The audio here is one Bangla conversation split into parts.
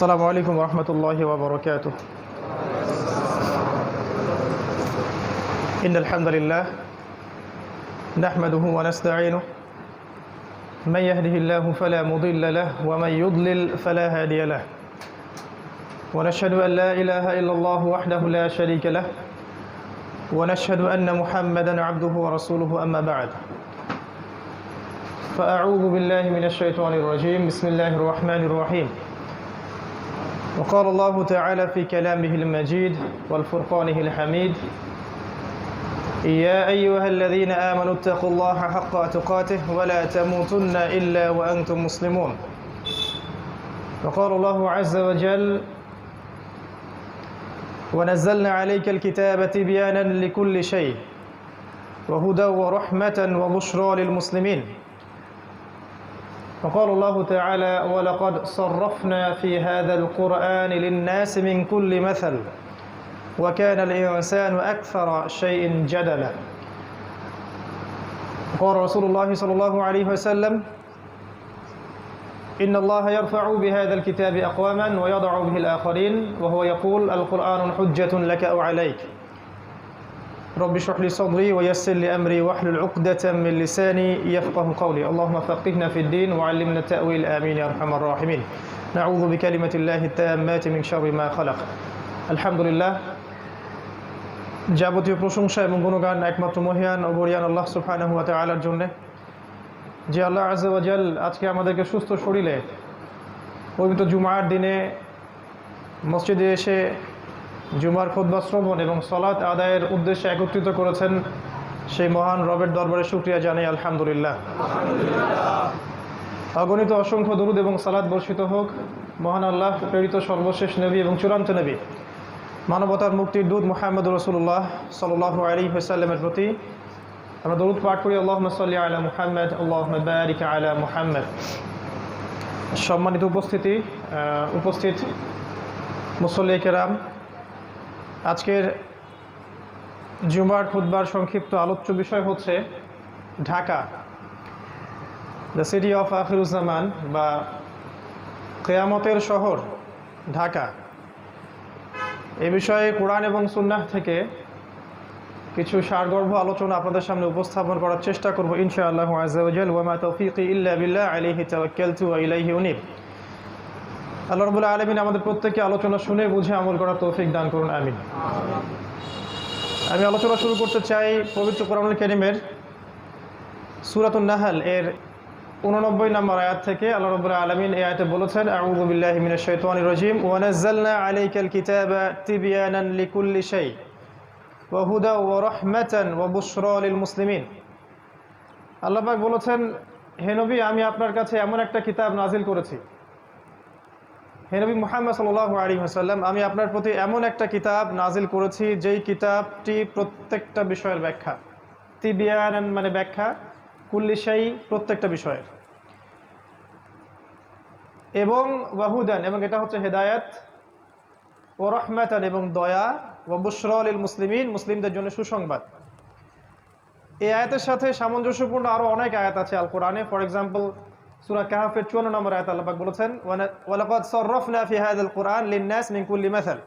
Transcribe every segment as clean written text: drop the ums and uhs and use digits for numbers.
السلام عليكم ورحمة الله وبركاته. إن الحمد لله نحمده ونستعينه، من يهده الله فلا مضل له ومن يضلل فلا هادي له، ونشهد أن لا إله إلا الله وحده لا شريك له، ونشهد أن محمدا عبده ورسوله. أما بعد، فأعوذ بالله من الشيطان الرجيم. بسم الله الرحمن الرحيم. وقال الله تعالى في كلامه المجيد والفرقانه الحميد: يا أيها الذين آمنوا اتقوا الله حق تقاته ولا تموتن إلا وأنتم مسلمون. وقال الله عز وجل: ونزلنا عليك الكتاب تبيانا لكل شيء وهدى ورحمة وبشرى للمسلمين. وقال الله تعالى: ولقد صرفنا في هذا القرآن للناس من كل مثل وكان الإنسان أكثر شيء جدلا. قال رسول الله صلى الله عليه وسلم: إن الله يرفع بهذا الكتاب أقواما ويضع به الآخرين، وهو يقول: القرآن حجة لك أو عليك. رب اشرح لي صدري ويسر لي أمري واحلل عقدة من لساني يفقه قولي. اللهم فقهنا في الدين وعلمنا التأويل، آمين يا أرحم الراحمين. نعوذ بكلمة الله التامات من شر ما خلق. আলহামদুলিল্লাহ, যাবতীয় প্রশংসা এবং গুণগান একমাত্র মহিয়ান ও বরিয়ান আল্লাহ সুবহানাহু ওয়া তাআলার জন্য, যে আল্লাহ আযজা ওয়া জাল আজকে আমাদেরকে সুস্থ শরীরে পবিত্র জুমার দিনে মসজিদে এসে জুমার খুতবা শ্রবণ এবং সালাত আদায়ের উদ্দেশ্যে একত্রিত করেছেন। সেই মহান রবের দরবারে শুকরিয়া জানাই আলহামদুলিল্লাহ। অগণিত অসংখ্য দরুদ এবং সালাত বর্ষিত হোক মহান আল্লাহ প্রেরিত সর্বশেষ নবী এবং চূড়ান্ত নবী, মানবতার মুক্তির দূত মুহাম্মদুর রাসূলুল্লাহ সাল্লাল্লাহু আলাইহি ওয়াসাল্লামের প্রতি। আমরা দরুদ পাঠ করি: আল্লাহুম্মা সাল্লি আলা মুহাম্মাদ, আল্লাহুম্মা বারিক আলা মুহাম্মাদ। সম্মানিত উপস্থিত মুসল্লি কেরাম, আজকের জুমার খুতবার সংক্ষিপ্ত আলোচ্য বিষয় হচ্ছে Dhaka, the city of Akhiruzzaman বা কিয়ামতের শহর ঢাকা। এই বিষয়ে কোরআন এবং সুন্নাহ থেকে কিছু সারগর্ভ আলোচনা আপনাদের সামনে উপস্থাপন করার চেষ্টা করব ইনশাআল্লাহ আযজা ওয়া জাল। ওয়া মা তাওফীকি ইল্লা বিল্লাহ, আলাইহি তাওয়াক্কালতু ওয়া ইলাইহি উনীব। আল্লাহ রাব্বুল আলামিন আমাদের প্রত্যেককে আলোচনা শুনে বুঝে আমল করার তৌফিক দান করুন, আমিন। আমি আলোচনা শুরু করতে চাই পবিত্র কোরআনুল কারীমের সূরাতুন নাহল এর 89 নম্বর আয়াত থেকে। আল্লাহ রাব্বুল আলামিন এই আয়াতে বলেছেন: আউযু বিল্লাহি মিনাশ শাইতানির রাজীম, ওয়া নাযালনা আলাইকাল কিতাবা তিবয়ানান লিকুল্লি শাই ওয়া হুদা ওয়া রাহমাতান ওয়া বুশরা লিল মুসলিমিন। আল্লাহ পাক বলেছেন, হে নবী, আমি আপনার কাছে এমন একটা কিতাব নাজিল করেছি। হে নবী মুহাম্মদ সাল্লাল্লাহু আলাইহি ওয়াসাল্লাম, আমি আপনার প্রতি এমন একটা কিতাব নাজিল করেছি যেই কিতাবটি প্রত্যেকটা বিষয়ের ব্যাখ্যা। তিবিয়ানান মানে ব্যাখ্যা, কুল্লি শাই প্রত্যেকটা বিষয়ের, এবং ওয়াহুদান এবং এটা হচ্ছে হেদায়াত, ও রাহমাতান এবং দয়া, ওয়া বুশরা লিল মুসলিমিন মুসলিমদের জন্য সুসংবাদ। এই আয়াতের সাথে সামঞ্জস্যপূর্ণ আরও অনেক আয়াত আছে আল কোরআনে। ফর এক্সাম্পল, সূরা কাহফের 54 নম্বর আয়াতে আল্লাহ পাক বলেছেন: ওয়ালাকাদ সাররাফনা ফি হাযাল কুরআন লিন-নাস মিন কুল্লি মাসাল।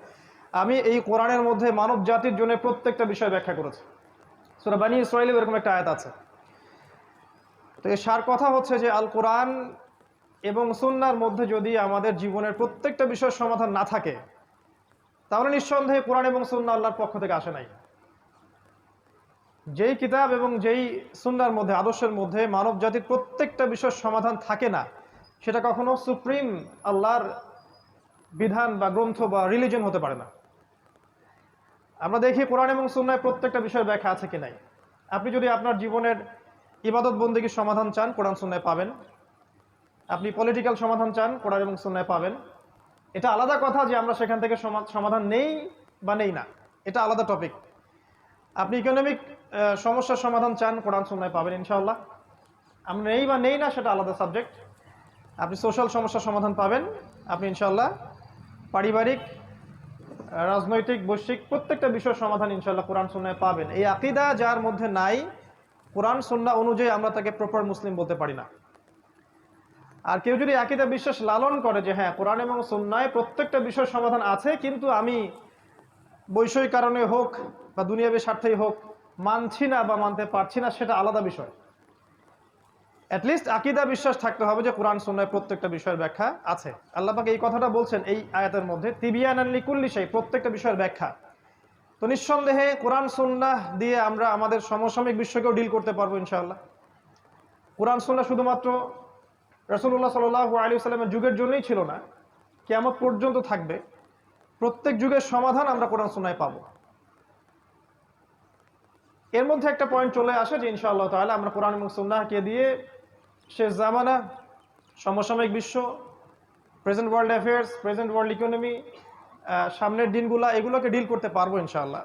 আমি এই কোরআনের মধ্যে মানব জাতির জন্য প্রত্যেকটা বিষয় ব্যাখ্যা করেছি। সূরা বানী ইসরাঈলে এরকম একটা আয়াত আছে। তো এর সার কথা হচ্ছে যে আল কোরআন এবং সুন্নাহর মধ্যে যদি আমাদের জীবনের প্রত্যেকটা বিষয়ের সমাধান না থাকে, তাহলে নিঃসন্দেহে কোরআন এবং সুন্নাহ আল্লাহর পক্ষ থেকে আসে নাই। যেই কিতাব এবং যেই সুন্নাহর মধ্যে, আদর্শের মধ্যে মানব জাতির প্রত্যেকটা বিষয়ের সমাধান থাকে না, সেটা কখনো সুপ্রিম আল্লাহর বিধান বা গ্রন্থ বা রিলিজন হতে পারে না। আমরা দেখি কোরআন এবং সুন্নাহয় প্রত্যেকটা বিষয়ের ব্যাখ্যা আছে কি নাই। আপনি যদি আপনার জীবনের ইবাদত বন্দেগীর সমাধান চান, কোরআন সুন্নাহয় পাবেন। আপনি পলিটিক্যাল সমাধান চান, কোরআন এবং সুন্নাহয় পাবেন। এটা আলাদা কথা যে আমরা সেখান থেকে সমাধান নেই বা নেই না, এটা আলাদা টপিক। আপনি ইকোনমিক সমস্যার সমাধান চান, কোরআন সুন্নাহয় পাবেন ইনশাআল্লাহ। আমরা নেই বা নেই না, সেটা আলাদা সাবজেক্ট। আপনি সোশ্যাল সমস্যার সমাধান পাবেন আপনি ইনশাআল্লাহ। পারিবারিক, রাজনৈতিক, বৈশ্বিক প্রত্যেকটা বিষয়ের সমাধান ইনশাআল্লাহ কোরআন সুন্নাহয় পাবেন। এই আকীদা যার মধ্যে নাই, কোরআন সুন্নাহ অনুযায়ী আমরা তাকে প্রপার মুসলিম বলতে পারি না। আর কেউ যদি আকীদা বিশ্বাস লালন করে যে হ্যাঁ কোরআন এবং সুন্নায় প্রত্যেকটা বিষয়ের সমাধান আছে, কিন্তু আমি বৈষয়িক কারণে হোক বা দুনিয়াবী স্বার্থেই হোক মানছি না বা মানতে পারছি না, সেটা আলাদা বিষয়। অ্যাটলিস্ট আকীদা বিশ্বাস থাকতে হবে যে কোরআন সুন্নায় প্রত্যেকটা বিষয়ের ব্যাখ্যা আছে। আল্লাহ পাক এই কথাটা বলছেন এই আয়াতের মধ্যে, তিবিয়ানান লিকুল্লি শাই, প্রত্যেকটা বিষয়ের ব্যাখ্যা। তো নিঃসন্দেহে কোরআন সুন্নাহ দিয়ে আমরা আমাদের সমসাময়িক বিশ্বকেও ডিল করতে পারবো ইনশাআল্লাহ। কোরআন সুন্নাহ শুধুমাত্র রাসূলুল্লাহ সাল্লাল্লাহু আলাইহি ওয়াসাল্লামের যুগের জন্যই ছিল না, কিয়ামত পর্যন্ত থাকবে। প্রত্যেক যুগের সমাধান আমরা কোরআন সুন্নায় পাবো। এর মধ্যে একটা পয়েন্ট চলে আসে যে ইনশাআল্লাহ তাআলা আমরা কোরআন এবং সুন্নাহকে দিয়ে শেষ জামানা, সমসাময়িক বিশ্ব, present world affairs, present world economy, সামনের দিনগুলা, এগুলোকে ডিল করতে পারবো ইনশাআল্লাহ।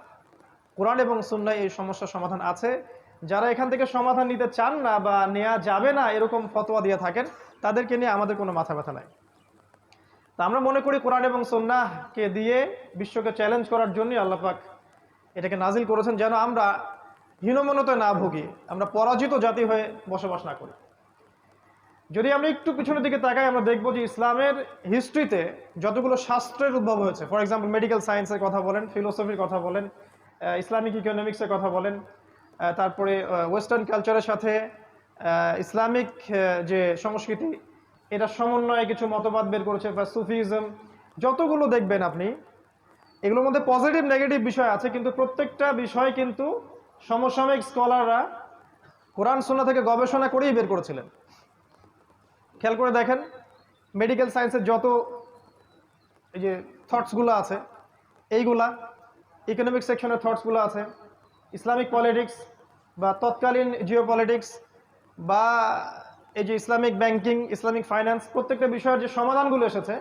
কোরআন এবং সুন্নায় এই সমস্যার সমাধান আছে। যারা এখান থেকে সমাধান নিতে চান না বা নেওয়া যাবে না এরকম ফতোয়া দিয়ে থাকেন, তাদেরকে নিয়ে আমাদের কোনো মাথা ব্যথা নাই। তা আমরা মনে করি কোরআন এবং সুন্নাহকে দিয়ে বিশ্বকে চ্যালেঞ্জ করার জন্যই আল্লাহ পাক এটাকে নাজিল করেছেন, যেন আমরা হীনমন্যতায় না ভুগি, আমরা পরাজিত জাতি হয়ে বসবাস না করি। যদি আমরা একটু পিছনের দিকে তাকাই, আমরা দেখবো যে ইসলামের হিস্ট্রিতে যতগুলো শাস্ত্রের উদ্ভব হয়েছে, ফর এক্সাম্পল মেডিকেল সায়েন্সের কথা বলেন, ফিলোসফির কথা বলেন, ইসলামিক ইকোনমিক্সের কথা বলেন, তারপরে ওয়েস্টার্ন কালচারের সাথে ইসলামিক যে সংস্কৃতি, এটা সমন্বয়ে কিছু মতবাদ বের করেছে, বা সুফিজম, যতগুলো দেখবেন আপনি, এগুলোর মধ্যে পজিটিভ নেগেটিভ বিষয় আছে, কিন্তু প্রত্যেকটা বিষয় কিন্তু সমসাময়িক স্কলাররা কোরআন সুন্নাহ থেকে গবেষণা করেই বের করেছিলেন। খেয়াল করে দেখেন, মেডিকেল সায়েন্সের যত এই যে থটসগুলো আছে, এইগুলা ইকোনমিক সেকশনের থটসগুলো আছে, ইসলামিক পলিটিক্স বা তৎকালীন জিও পলিটিক্স, বা এই যে ইসলামিক ব্যাংকিং, ইসলামিক ফাইন্যান্স, প্রত্যেকটা বিষয়ের যে সমাধানগুলো এসেছে,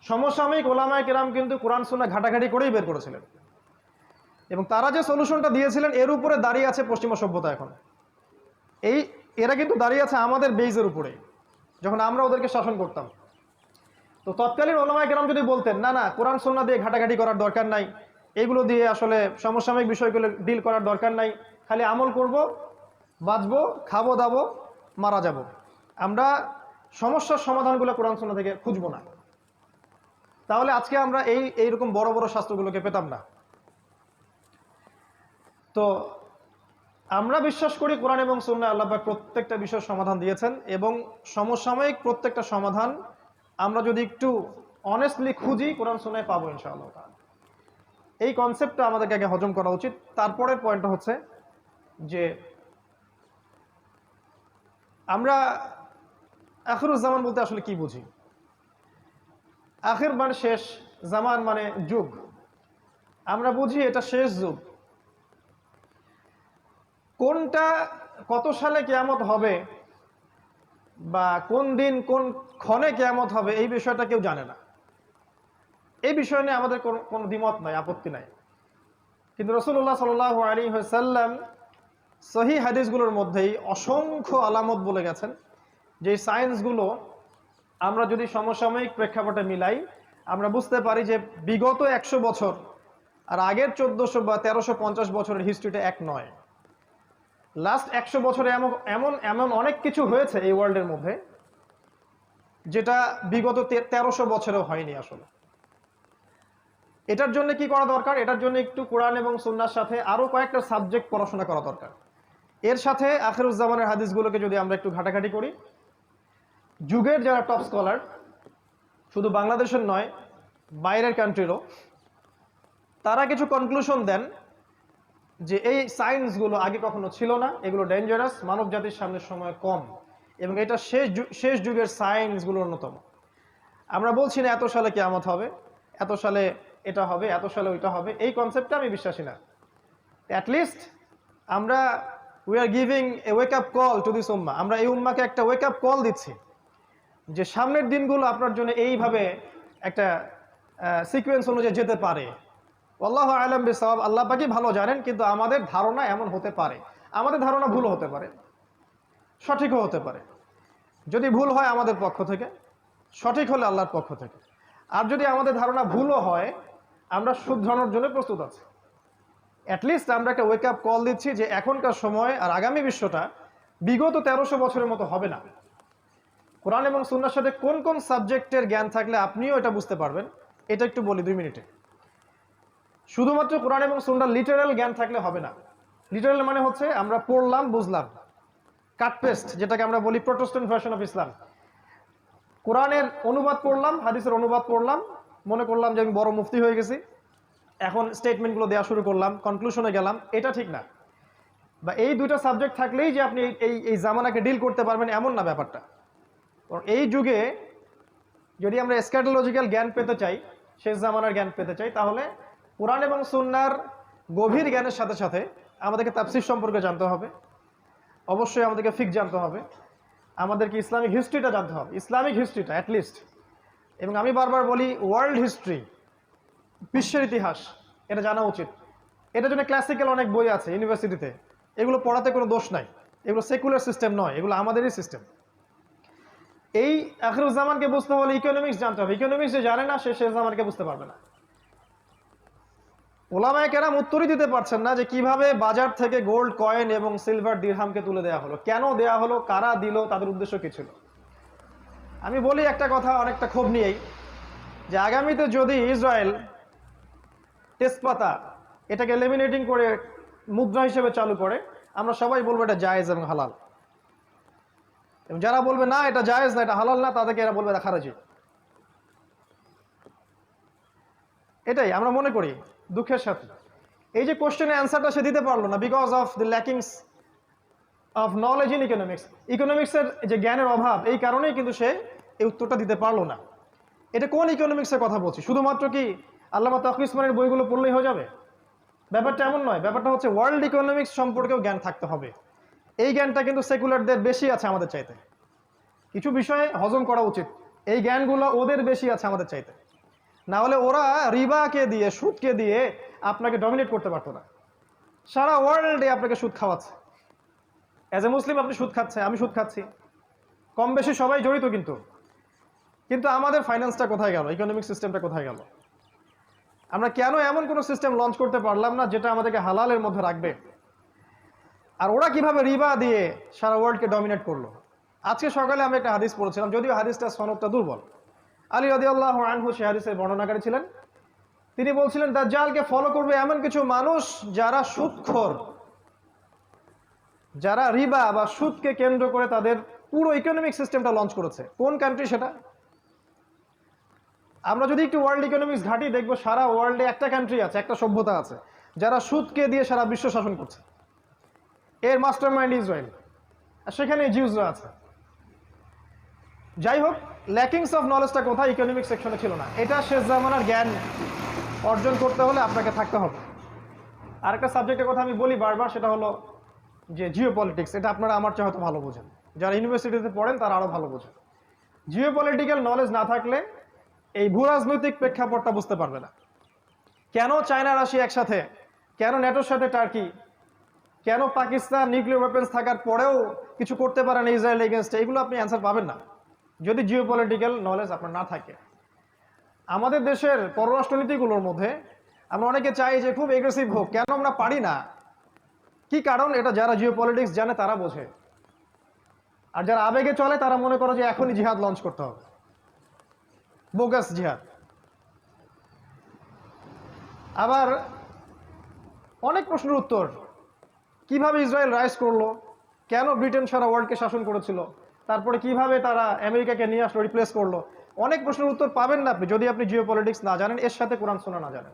সমসাময়িক ওলামায়ে কেরাম কিন্তু কোরআন সুন্নাহ ঘাটাঘাটি করেই বের করেছিলেন। এবং তারা যে সলিউশনটা দিয়েছিলেন, এর উপরে দাঁড়িয়ে আছে পশ্চিমা সভ্যতা। এখন এরা কিন্তু দাঁড়িয়ে আছে আমাদের বেইজের উপরে, যখন আমরা ওদেরকে শাসন করতাম। তো তৎকালীন ওলামায়ে কেরাম যদি বলতেন না না কোরআন সুন্নাহ দিয়ে ঘাটাঘাটি করার দরকার নাই, এগুলো দিয়ে আসলে সমসাময়িক বিষয়গুলো ডিল করার দরকার নাই, খালি আমল করব, বাঁচবো, খাবো দাবো, মারা যাব, আমরা সমস্যার সমাধানগুলো কোরআন সুন্নাহ থেকে খুঁজবো না, তাহলে আজকে আমরা এইরকম বড় বড় শাস্ত্রগুলোকে পেতাম না। তো আমরা বিশ্বাস করি কোরআন এবং সুন্নাহ আল্লাহ পাক প্রত্যেকটা বিষয়ের সমাধান দিয়েছেন, এবং সমসাময়িক প্রত্যেকটা সমাধান আমরা যদি একটু অনেস্টলি খুঁজি কোরআন সুন্নাহে পাবো ইনশাআল্লাহ। এই কনসেপ্টটা আমাদেরকে আগে হজম করা উচিত। তারপরের পয়েন্টটা হচ্ছে যে আমরা আখিরুজ জামান বলতে আসলে কি বুঝি। আখির মানে শেষ, জামান মানে যুগ। আমরা বুঝি এটা শেষ যুগ। কোনটা কত সালে কিয়ামত হবে বা কোন দিন কোন ক্ষণে কিয়ামত হবে, এই বিষয়টা কেউ জানে না। এই বিষয় নিয়ে আমাদের কোনো দ্বিমত নাই, আপত্তি নাই। কিন্তু রাসূলুল্লাহ সাল্লাল্লাহু আলাইহি ওয়াসাল্লাম সহিহ হাদিসগুলোর মধ্যেই অসংখ্য আলামত বলে গেছেন, যে সায়েন্সগুলো আমরা যদি সমসাময়িক প্রেক্ষাপটে মিলাই, আমরা বুঝতে পারি যে বিগত 100 বছর আর আগের 1400 বা 1350 বছরের হিস্ট্রিটা এক নয়। লাস্ট 100 বছরে এমন এমন অনেক কিছু হয়েছে এই ওয়ার্ল্ডের মধ্যে, যেটা বিগত 1300 বছরেও হয়নি আসলে। এটার জন্য কি করা দরকার? এটার জন্য একটু কোরআন এবং সুন্নাহর সাথে আরো কয়েকটা সাবজেক্ট পড়াশোনা করা দরকার। এর সাথে আখিরুজ্জামানের হাদিসগুলোকে যদি আমরা একটু ঘাটাঘাটি করি, যুগের যারা টপ স্কলার, শুধু বাংলাদেশের নয় বাইরের কান্ট্রিরও, তারা কিছু কনক্লুশন দেন যে এই সায়েন্সগুলো আগে কখনো ছিল না, এগুলো ডেঞ্জারাস, মানব জাতির সামনে সময় কম, এবং এটা শেষ যুগের সায়েন্সগুলোর অন্যতম। আমরা বলছি না এত সালে কিয়ামত হবে, এত সালে এটা হবে, এত সালে ওইটা হবে, এই কনসেপ্টটা আমি বিশ্বাসী না। অ্যাটলিস্ট আমরা we are giving a wake up call to this উম্মাহ। আমরা এই উম্মাকে একটা ওয়েক আপ কল দিচ্ছি যে সামনের দিনগুলো আপনার জন্য এইভাবে একটা সিকোয়েন্স অনুযায়ী যেতে পারে। আল্লাহু আ'লাম বিসওয়াব, আল্লাহ পাকই ভালো জানেন, কিন্তু আমাদের ধারণা এমন হতে পারে, আমাদের ধারণা ভুল হতে পারে, সঠিকও হতে পারে। যদি ভুল হয় আমাদের পক্ষ থেকে, সঠিক হলে আল্লাহর পক্ষ থেকে। আর যদি আমাদের ধারণা ভুলও হয়, আমরা শুধরানোর জন্য প্রস্তুত আছি। অ্যাটলিস্ট আমরা একটা ওয়েক আপ কল দিচ্ছি যে এখনকার সময় আর আগামী বিশ্বটা বিগত 1300 বছরের মতো হবে না। কোরআন এবং সুন্নাহর সাথে কোন কোন সাবজেক্টের জ্ঞান থাকলে আপনিও এটা বুঝতে পারবেন, এটা একটু বলি 2 মিনিটে। শুধুমাত্র কোরআন এবং সুন্নাহর লিটারাল জ্ঞান থাকলে হবে না। লিটারাল মানে হচ্ছে আমরা পড়লাম, বুঝলাম, কাট পেস্ট, যেটাকে আমরা বলি প্রোটেস্ট্যান্ট ভার্সন অফ ইসলাম। কোরআনের অনুবাদ পড়লাম, হাদিসের অনুবাদ পড়লাম, মনে করলাম যে আমি বড় মুফতি হয়ে গেছি, এখন স্টেটমেন্টগুলো দেওয়া শুরু করলাম, কনক্লুশনে গেলাম, এটা ঠিক না। বা এই দুইটা সাবজেক্ট থাকলেই যে আপনি এই জামানাকে ডিল করতে পারবেন এমন না ব্যাপারটা। এই যুগে যদি আমরা এসক্যাটোলজিক্যাল জ্ঞান পেতে চাই, শেষ জামানার জ্ঞান পেতে চাই, তাহলে কোরআন এবং সুন্নাহর গভীর জ্ঞানের সাথে সাথে আমাদেরকে তাফসীর সম্পর্কে জানতে হবে, অবশ্যই আমাদেরকে ফিকহ জানতে হবে, আমাদেরকে ইসলামিক হিস্ট্রিটা জানতে হবে, ইসলামিক হিস্ট্রিটা অ্যাটলিস্ট। এবং আমি বারবার বলি ওয়ার্ল্ড হিস্ট্রি, বিশ্বের ইতিহাস, এটা জানা উচিত। এটার জন্য ক্লাসিক্যাল অনেক বই আছে ইউনিভার্সিটিতে, এগুলো পড়াতে কোনো দোষ নাই, এগুলো সেকুলার সিস্টেম নয়, এগুলো আমাদেরই সিস্টেম। এই আখিরুজ্জামানকে বুঝতে হলে ইকোনমিক্স জানতে হবে। ইকোনমিক্স যে জানে না সে শেষ জামানকে বুঝতে পারবে না। ওলামায়ে কেরাম উত্তরই দিতে পারছেন না যে কিভাবে বাজার থেকে গোল্ড কয়েন এবং সিলভার দিরহামকে তুলে দেওয়া হলো, কেন দেওয়া হলো, কারা দিল, তাদের উদ্দেশ্য কি ছিল। আমি বলি একটা কথা অনেকটা ক্ষোভ নিয়েই, যে আগামীতে যদি ইসরায়েল তেজপাতা এটাকে লেমিনেটিং করে মুদ্রা হিসেবে চালু করে, আমরা সবাই বলবো এটা জায়েজ এবং হালাল। এবং যারা বলবে না এটা জায়েজ না, এটা হালাল না, তাদেরকে এরা বলবে এটা খারাজি। এটাই আমরা মনে করি দুঃখের সাথে। এই যে কোশ্চেনের অ্যান্সারটা সে দিতে পারলো না because of the lackings of knowledge in economics. ইকোনমিক্সের যে জ্ঞানের অভাব, এই কারণেই কিন্তু সে এই উত্তরটা দিতে পারলো না। এটা কোন ইকোনমিক্সের কথা বলছি? শুধুমাত্র কি আল্লামা তাকি উসমানীর বইগুলো পড়লেই হয়ে যাবে? ব্যাপারটা এমন নয়। ব্যাপারটা হচ্ছে ওয়ার্ল্ড ইকোনমিক্স সম্পর্কেও জ্ঞান থাকতে হবে। এই জ্ঞানটা কিন্তু সেকুলারদের বেশি আছে আমাদের চাইতে। কিছু বিষয়ে হজম করা উচিত, এই জ্ঞানগুলো ওদের বেশি আছে আমাদের চাইতে। না হলে ওরা রিবাকে দিয়ে, সুদকে দিয়ে আপনাকে ডমিনেট করতে পারতো না। সারা ওয়ার্ল্ডে আপনাকে সুদ খাওয়াচ্ছে। অ্যাজ এ মুসলিম আপনি সুদ খাচ্ছে, আমি সুদ খাচ্ছি, কম বেশি সবাই জড়িত। কিন্তু আমাদের ফাইন্যান্সটা কোথায় গেল? ইকোনমিক সিস্টেমটা কোথায় গেল? আমরা কেন এমন কোনো সিস্টেম লঞ্চ করতে পারলাম না যেটা আমাদেরকে হালালের মধ্যে রাখবে? আর ওরা কিভাবে রিবা দিয়ে সারা ওয়ার্ল্ডকে ডমিনেট করলো? আজকে সকালে আমি একটা হাদিস পড়েছিলাম, যদিও হাদিসটা সনদটা দুর্বল। আলী রাদিয়াল্লাহু আনহু সেই হাদিসের বর্ণনাকারী ছিলেন। তিনি বলছিলেন দাজ্জালকে ফলো করবে এমন কিছু মানুষ যারা সুদখোর, যারা রিবা বা সুদকে কেন্দ্র করে তাদের পুরো ইকোনমিক সিস্টেমটা লঞ্চ করেছে। কোন কান্ট্রি সেটা? আমরা যদি একটু ওয়ার্ল্ড ইকোনমিক্স ঘাঁটি, দেখবো সারা ওয়ার্ল্ডে একটা কান্ট্রি আছে, একটা সভ্যতা আছে যারা সুদকে দিয়ে সারা বিশ্ব শাসন করছে। এর মাস্টার মাইন্ড ইসরায়েল, আর সেখানে জিউসরা আছে। যাই হোক, ল্যাকিংস অফ নলেজটা কোথায়? ইকোনমিক সেকশনে ছিল না। এটা শেষ জামানার জ্ঞান অর্জন করতে হলে আপনাকে থাকতে হবে। আরেকটা সাবজেক্টের কথা আমি বলি বারবার, সেটা হলো যে জিও পলিটিক্স। এটা আপনারা আমার চেয়ে হয়তো ভালো বোঝেন, যারা ইউনিভার্সিটিতে পড়েন তারা আরও ভালো বোঝেন। জিও পলিটিক্যাল নলেজ না থাকলে এই ভূরাজনৈতিক প্রেক্ষাপটটা বুঝতে পারবে না। কেন চায়না রাশিয়া একসাথে, কেন ন্যাটোর সাথে টার্কি, কেন পাকিস্তান নিউক্লিয়ার ওয়েপেন্স থাকার পরেও কিছু করতে পারে না ইসরায়েল এগেনস্টে, এগুলো আপনি অ্যান্সার পাবেন না যদি জিও পলিটিক্যাল নলেজ আপনার না থাকে। আমাদের দেশের পররাষ্ট্রনীতিগুলোর মধ্যে আমরা অনেকে চাই যে খুব এগ্রেসিভ হোক, কেন আমরা পারি না? কি কারণ? এটা যারা জিও পলিটিক্স জানে তারা বোঝে। আর যারা আবেগে চলে তারা মনে করে যে এখনই জিহাদ লঞ্চ করতে হবে, বোগাস জিহাদ। আবার অনেক প্রশ্নের উত্তর, কিভাবে ইসরায়েল রাইজ করলো, কেন ব্রিটেন সারা ওয়ার্ল্ডকে শাসন করেছিল, তারপরে কিভাবে তারা আমেরিকাকে নিয়ে আসলো, রিপ্লেস করলো, অনেক প্রশ্নের উত্তর পাবেন না আপনি যদি আপনি জিও পলিটিক্স না জানেন, এর সাথে কোরআন সুন্নাহ না জানেন।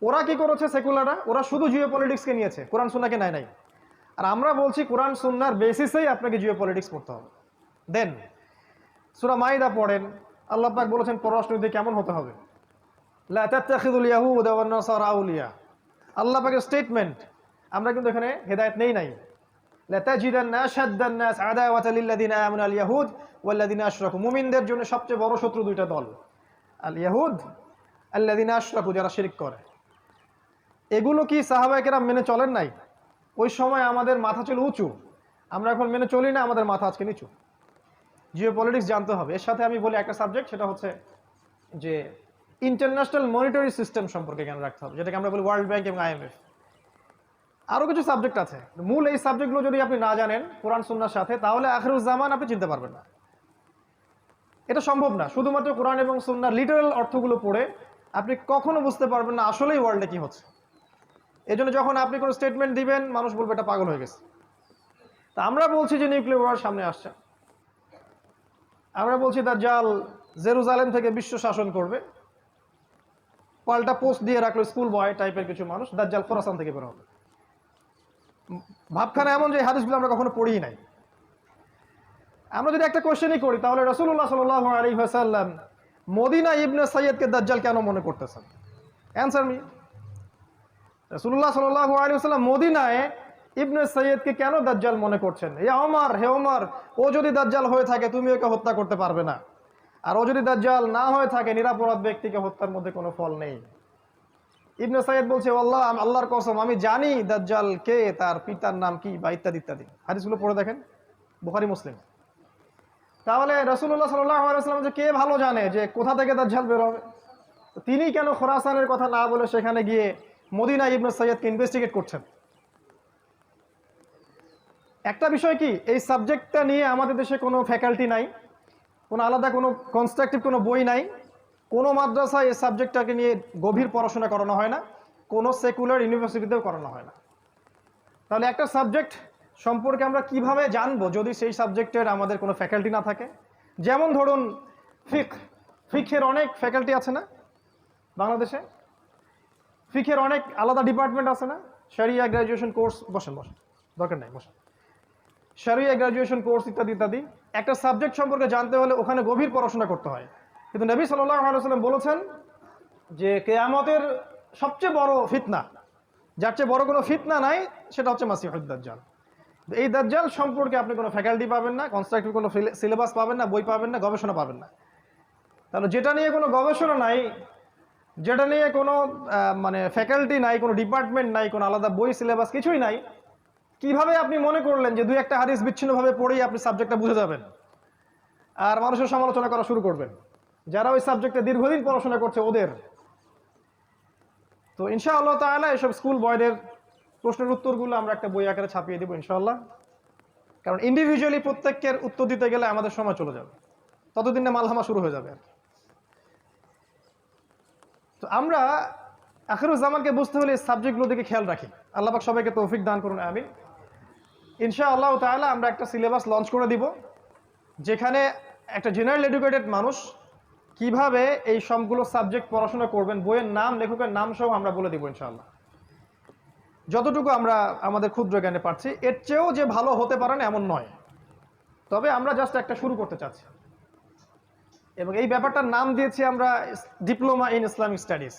ওরা কি করেছে সেকুলাররা? ওরা শুধু জিও পলিটিক্সকে নিয়েছে, কোরআন সুন্নাহকে নেয় নাই। আর আমরা বলছি কোরআন সুন্নাহর বেসিসেই আপনাকে জিও পলিটিক্স পড়তে হবে। দেন সূরা মাইদা পড়েন, আল্লাহ পাক বলেছেন পররাষ্ট্রনীতি কেমন হতে হবে। লা তাত্তাখিযুল ইয়াহুদা ওয়ান নাসারা আউলিয়া, আল্লাহ পাকের স্টেটমেন্ট। আমরা কিন্তু এখানে হেদায়েত নেই নাই। লা তাজিদান্না আশাদ্দান নাস আদাওয়াতাল লিল্লাযিনা আমানু আল ইয়াহুদ ওয়াল্লাযিনা আশরাকু, মুমিনদের জন্য সবচেয়ে বড় শত্রু দুইটা দল, আল ইয়াহুদ আল্লাযিনা আশরাকু, যারা শিরক করে। এগুলো কি সাহাবায়ে কেরাম মেনে চলেন নাই? ওই সময় আমাদের মাথা ছিল উঁচু, আমরা এখন মেনে চলি না, আমাদের মাথা আজকে নিচু। জিও পলিটিক্স জানতে হবে। এর সাথে আমি বলি একটা সাবজেক্ট, সেটা হচ্ছে যে ইন্টারন্যাশনাল মনিটারি সিস্টেম সম্পর্কে জ্ঞান রাখতে হবে, যেটাকে আমরা বলি ওয়ার্ল্ড ব্যাংক এবং IMF। আরও কিছু সাবজেক্ট আছে, মূল এই সাবজেক্টগুলো যদি আপনি না জানেন কোরআন সুন্নাহর সাথে, তাহলে আখিরুজ্জামান আপনি চিনতে পারবেন না। এটা সম্ভব না। শুধুমাত্র কোরআন এবং সুন্নাহর লিটারাল অর্থগুলো পড়ে আপনি কখনো বুঝতে পারবেন না আসলেই ওয়ার্ল্ডে কি হচ্ছে। এই জন্য যখন আপনি কোনো স্টেটমেন্ট দিবেন মানুষ বলবে এটা পাগল হয়ে গেছে। তা আমরা বলছি যে নিউক্লিয়ার ওয়ার সামনে আসছে, আমরা বলছি দাজ্জাল জেরুজালেম থেকে বিশ্ব শাসন করবে, পাল্টা পোস্ট দিয়ে রাখলো স্কুল বয় টাইপের কিছু মানুষ, দাজ্জাল খোরাসান থেকে বের হবে। ভাবখানা এমন যে হাদিসগুলো আমরা কখনো পড়িই নাই। আমরা যদি একটা কোশ্চেনই করি তাহলে রাসূলুল্লাহ সাল্লাল্লাহু আলাইহি ওয়াসাল্লাম মদিনা ইবনে সাইয়্যিদকে দাজ্জাল কেন মনে করতেছেন? Answer me. রাসূলুল্লাহ সাল্লাল্লাহু আলাইহি ওয়াসাল্লাম মদিনায় ইবনে সাইয়্যিদকে কেন দাজ্জাল মনে করছেন? হে ওমর, ও যদি দাজ্জাল হয়ে থাকে তুমি ওকে হত্যা করতে পারবে না, আর ও যদি দাজ্জাল না হয়ে থাকে নিরাপরাধ ব্যক্তিকে হত্যার মধ্যে কোনো ফল নেই। ইবনে সাইয়্যিদ বলছে আল্লাহর কসম আমি জানি দাজ্জাল কে, তার পিতার নাম কি বা ইত্যাদি ইত্যাদি। হাদিসগুলো পড়ে দেখেন, বুখারী মুসলিম। তাহলে রাসূলুল্লাহ সাল্লাল্লাহু আলাইহি ওয়াসাল্লাম যে কে ভালো জানে যে কোথা থেকে দাজ্জাল বের হবে, তিনি কেন খোরাসানের কথা না বলে সেখানে গিয়ে মদিনা ইবনে সাইয়্যিদকে ইনভেস্টিগেট করছেন? একটা বিষয় কি, এই সাবজেক্টটা নিয়ে আমাদের দেশে কোনো ফ্যাকাল্টি নাই, কোনো আলাদা কোনো কনস্ট্রাকটিভ কোনো বই নাই, কোনো মাদ্রাসায় এই সাবজেক্টটাকে নিয়ে গভীর পড়াশোনা করানো হয় না, কোনো সেকুলার ইউনিভার্সিটিতেও করানো হয় না। তাহলে একটা সাবজেক্ট সম্পর্কে আমরা কিভাবে জানবো যদি সেই সাবজেক্টের আমাদের কোনো ফ্যাকাল্টি না থাকে? যেমন ধরুন ফিকের অনেক ফ্যাকাল্টি আছে না বাংলাদেশে, ফিকের অনেক আলাদা ডিপার্টমেন্ট আছে না, শরিয়া গ্র্যাজুয়েশন কোর্স, বসেন দরকার নাই, বসেন, শরিয়া গ্র্যাজুয়েশন কোর্স ইত্যাদি ইত্যাদি। একটা সাবজেক্ট সম্পর্কে জানতে হলে ওখানে গভীর পড়াশোনা করতে হয়। কিন্তু নবী সাল্লাল্লাহু আলাইহি ওয়াসাল্লাম বলেছেন যে কিয়ামতের সবচেয়ে বড় ফিতনা, যার চেয়ে বড় কোনো ফিতনা নাই, সেটা হচ্ছে মাসিহুদ দাজ্জাল। এই দাজ্জাল সম্পর্কে আপনি কোনো ফ্যাকাল্টি পাবেন না, কনস্ট্রাকটিভ কোনো সিলেবাস পাবেন না, বই পাবেন না, গবেষণা পাবেন না। তাহলে যেটা নিয়ে কোনো গবেষণা নাই, যেটা নিয়ে কোনো মানে ফ্যাকাল্টি নাই, কোনো ডিপার্টমেন্ট নাই, কোনো আলাদা বই সিলেবাস কিছুই নাই, কিভাবে আপনি মনে করলেন যে দুই একটা হাদিস বিচ্ছিন্নভাবে পড়েই আপনি সাবজেক্টটা বুঝে যাবেন আর মানুষের সমালোচনা করা শুরু করবেন? যারা ওই সাবজেক্টে দীর্ঘদিন পড়াশোনা করছে ওদের। তো ইনশাআল্লাহ তাআলা এসব স্কুল বয়দের প্রশ্নের উত্তরগুলো আমরা একটা বই আকারে ছাপিয়ে দেবো ইনশাআল্লাহ, কারণ ইন্ডিভিজুয়ালি প্রত্যেকের উত্তর দিতে গেলে আমাদের সময় চলে যাবে, ততদিন না মালহামা শুরু হয়ে যাবে আর কি। তো আমরা আখিরুজ্জামানকে বুঝতে হলে সাবজেক্টগুলো দিকে খেয়াল রাখি। আল্লাহ পাক সবাইকে তৌফিক দান করুন, আমিন। ইনশাআল্লাহ তাআলা আমরা একটা সিলেবাস লঞ্চ করে দিব যেখানে একটা জেনারেল এডুকেটেড মানুষ কিভাবে এই সবগুলো সাবজেক্ট পড়াশোনা করবেন, বইয়ের নাম, লেখকের নাম সহ আমরা বলে দিব ইনশাআল্লাহ, যতটুকু আমরা আমাদের ক্ষুদ্র জ্ঞানে পারছি। এর চেয়েও যে ভালো হতে পারে না এমন নয়, তবে আমরা জাস্ট একটা শুরু করতে চাচ্ছি। এবং এই ব্যাপারটার নাম দিয়েছি আমরা ডিপ্লোমা ইন ইসলামিক স্টাডিজ,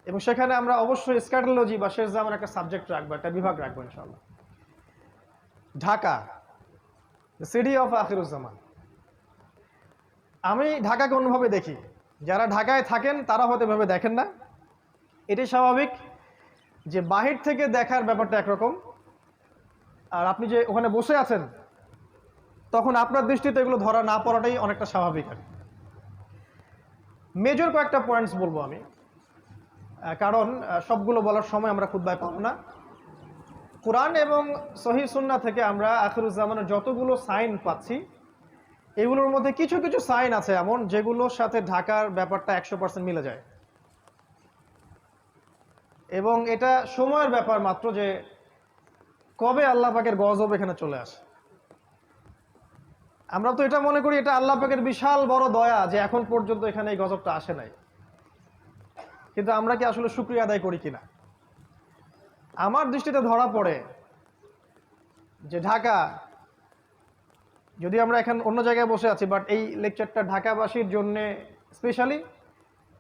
এবং সেখানে আমরা অবশ্যই স্ক্যাটোলজি বা শেষ জামার একটা সাবজেক্ট রাখবো, একটা বিভাগ রাখবো ইনশাআল্লাহ। Dhaka, the city of Akhiruzzaman. আমি ঢাকাকে অন্যভাবে দেখি, যারা ঢাকায় থাকেন তারা হয়তো এভাবে দেখেন না। এটাই স্বাভাবিক যে বাহির থেকে দেখার ব্যাপারটা একরকম, আর আপনি যে ওখানে বসে আছেন তখন আপনার দৃষ্টিতে এগুলো ধরা না পড়াটাই অনেকটা স্বাভাবিক আর কি। মেজর কয়েকটা পয়েন্টস বলবো আমি, কারণ সবগুলো বলার সময় আমরা খুতবায় পাবো না। কোরআন এবং সহিহ সুন্নাহ থেকে আমরা আখিরুজ্জামানের যতগুলো সাইন পাচ্ছি, এগুলোর মধ্যে কিছু কিছু সাইন আছে এমন যেগুলোর সাথে ঢাকার ব্যাপারটা 100% মিলে যায়, এবং এটা সময়ের ব্যাপার মাত্র যে কবে আল্লাহ পাকের গজব এখানে চলে আসে। আমরা তো এটা মনে করি এটা আল্লাহ পাকের বিশাল বড় দয়া যে এখন পর্যন্ত এখানে এই গজবটা আসে নাই, কিন্তু আমরা কি আসলে শুকরিয়া আদায় করি কিনা? আমার দৃষ্টিতে ধরা পড়ে যে ঢাকা, যদি আমরা এখন অন্য জায়গায় বসে আছি, বাট এই লেকচারটা ঢাকাবাসীর জন্য স্পেশালি,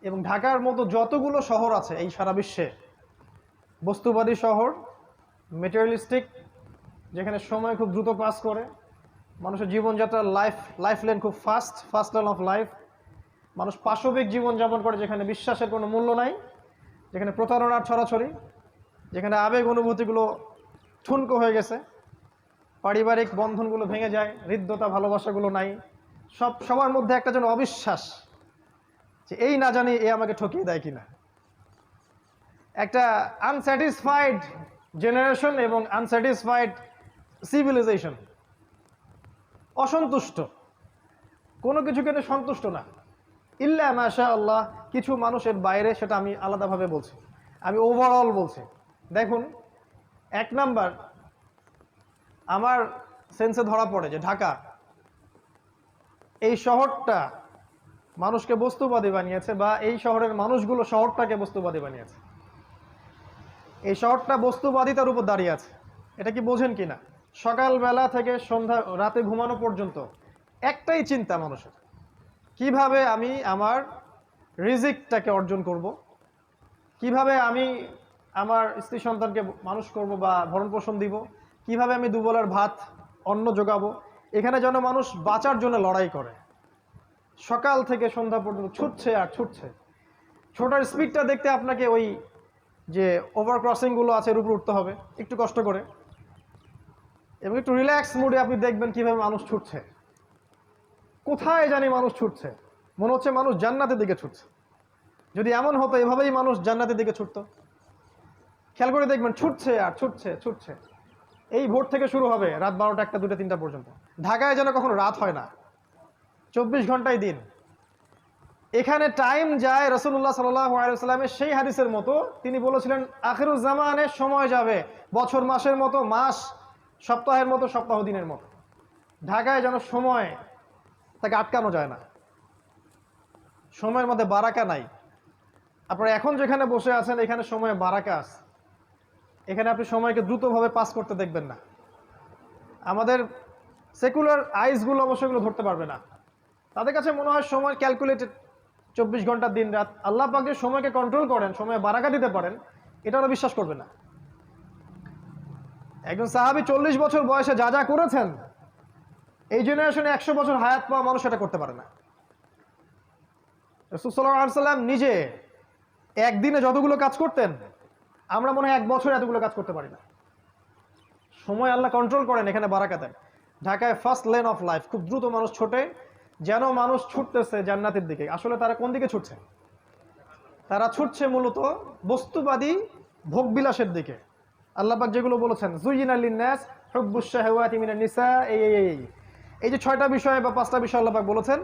এবং ঢাকার মতো যতগুলো শহর আছে এই সারা বিশ্বে, বস্তুবাদী শহর, মেটেরিয়ালিস্টিক, যেখানে সময় খুব দ্রুত পাস করে, মানুষের জীবনযাত্রার লাইফ লেন খুব ফাস্ট লাইন অফ লাইফ, মানুষ পাশবিক জীবনযাপন করে, যেখানে বিশ্বাসের কোনো মূল্য নাই, যেখানে প্রতারণার ছড়াছড়ি, যেখানে আবেগ অনুভূতিগুলো ঠুনকো হয়ে গেছে, পারিবারিক বন্ধনগুলো ভেঙে যায়, হৃদ্যতা ভালোবাসাগুলো নাই, সবার মধ্যে একটা যেন অবিশ্বাস যে এই না জানি এ আমাকে ঠকিয়ে দেয় কিনা, একটা আনস্যাটিসফাইড জেনারেশন এবং আনস্যাটিসফাইড সিভিলাইজেশন, অসন্তুষ্ট। কোনো কিছু কিন্তু সন্তুষ্ট না, ইল্লা মাশা আল্লাহ, কিছু মানুষের বাইরে, সেটা আমি আলাদাভাবে বলছি, আমি ওভারঅল বলছি। দেখুন, 1 নাম্বার আমার সেন্সে ধরা পড়ে যে ঢাকা এই শহরটা মানুষকে বস্তুবাদী বানিয়েছে, বা এই শহরের মানুষগুলো শহরটাকে বস্তুবাদী বানিয়েছে। এই শহরটা বস্তুবাদিতার উপর দাঁড়িয়ে আছে। এটা কি বোঝেন কিনা? সকালবেলা থেকে সন্ধ্যা রাতে ঘুমানো পর্যন্ত একটাই চিন্তা মানুষের, কিভাবে আমি আমার রিজিকটাকে অর্জন করব, কিভাবে আমি আমার স্ত্রী সন্তানকে মানুষ করব বা ভরণ পোষণ দিব, কিভাবে আমি দুবেলার ভাত অন্ন যোগাবো। এখানে যেন মানুষ বাঁচার জন্য লড়াই করে, সকাল থেকে সন্ধ্যা পর্যন্ত ছুটছে আর ছুটছে। ছোটার স্পিডটা দেখতে আপনাকে ওই যে ওভার ক্রসিংগুলো আছে এর উপর উঠতে হবে একটু কষ্ট করে, এবং একটু রিল্যাক্স মুডে আপনি দেখবেন কিভাবে মানুষ ছুটছে। কোথায় জানি মানুষ ছুটছে, মনে হচ্ছে মানুষ জান্নাতের দিকে ছুটছে। যদি এমন হতো এভাবেই মানুষ জান্নাতের দিকে ছুটতো, খেয়াল করে দেখবেন ছুটছে আর ছুটছে ছুটছে। এই ভোর থেকে শুরু হবে রাত 12টা 1টা 2টা 3টা পর্যন্ত। ঢাকায় যেন কখনো রাত হয় না, 24 ঘন্টায় দিন। এখানে টাইম যায় রাসূলুল্লাহ সাল্লাল্লাহু আলাইহি ওয়াসাল্লামের সেই হাদিসের মতো, তিনি বলেছিলেন আখিরুজ জামানে সময় যাবে বছর মাসের মতো, মাস সপ্তাহের মতো, সপ্তাহ দিনের মতো। ঢাকায় যেন সময় তাকে আটকানো যায় না, সময়ের মধ্যে বারাকা নাই। আপনারা এখন যেখানে বসে আছেন এখানে সময়ে বারাকা আছে, এখানে আপনি সময়কে দ্রুতভাবে পাস করতে দেখবেন না। আমাদের সেকুলার আইসগুলো অবশ্যই এগুলো ধরতে পারবে না, তাদের কাছে মনে হয় সময় ক্যালকুলেটেড, 24 ঘন্টা দিন রাত। আল্লাহ পাক যে সময়কে কন্ট্রোল করেন, সময়ে বারাকা দিতে পারেন, এটা ওরা বিশ্বাস করবে না। একজন সাহাবী 40 বছর বয়সে যা যা করেছেন, এই জেনারেশনে 100 বছর হায়াত পাওয়া মানুষ এটা করতে পারে না। রাসূল সাল্লাল্লাহু আলাইহি ওয়াসাল্লাম নিজে একদিনে যতগুলো কাজ করতেন, আমরা মনে হয় 1 বছরে এতগুলো কাজ করতে পারি না। সময় আল্লাহ কন্ট্রোল করেন, এখানে বারাকা দেন। ঢাকায় ফার্স্ট লেন অফ লাইফ, খুব দ্রুত মানুষ ছোটে, যেন মানুষ ছুটতেছে জান্নাতের দিকে। আসলে তারা কোন দিকে ছুটছে? তারা ছুটছে মূলত বস্তুবাদী ভোগবিলাসের দিকে। আল্লাহ পাক যেগুলো বলেছেন, যুয়িনা লিন-নাস হুব্বুশ শাহাওয়াতি মিনান নিসা, এই যে 6টা বিষয় বা 5টা বিষয় আল্লাহ পাক বলেছেন,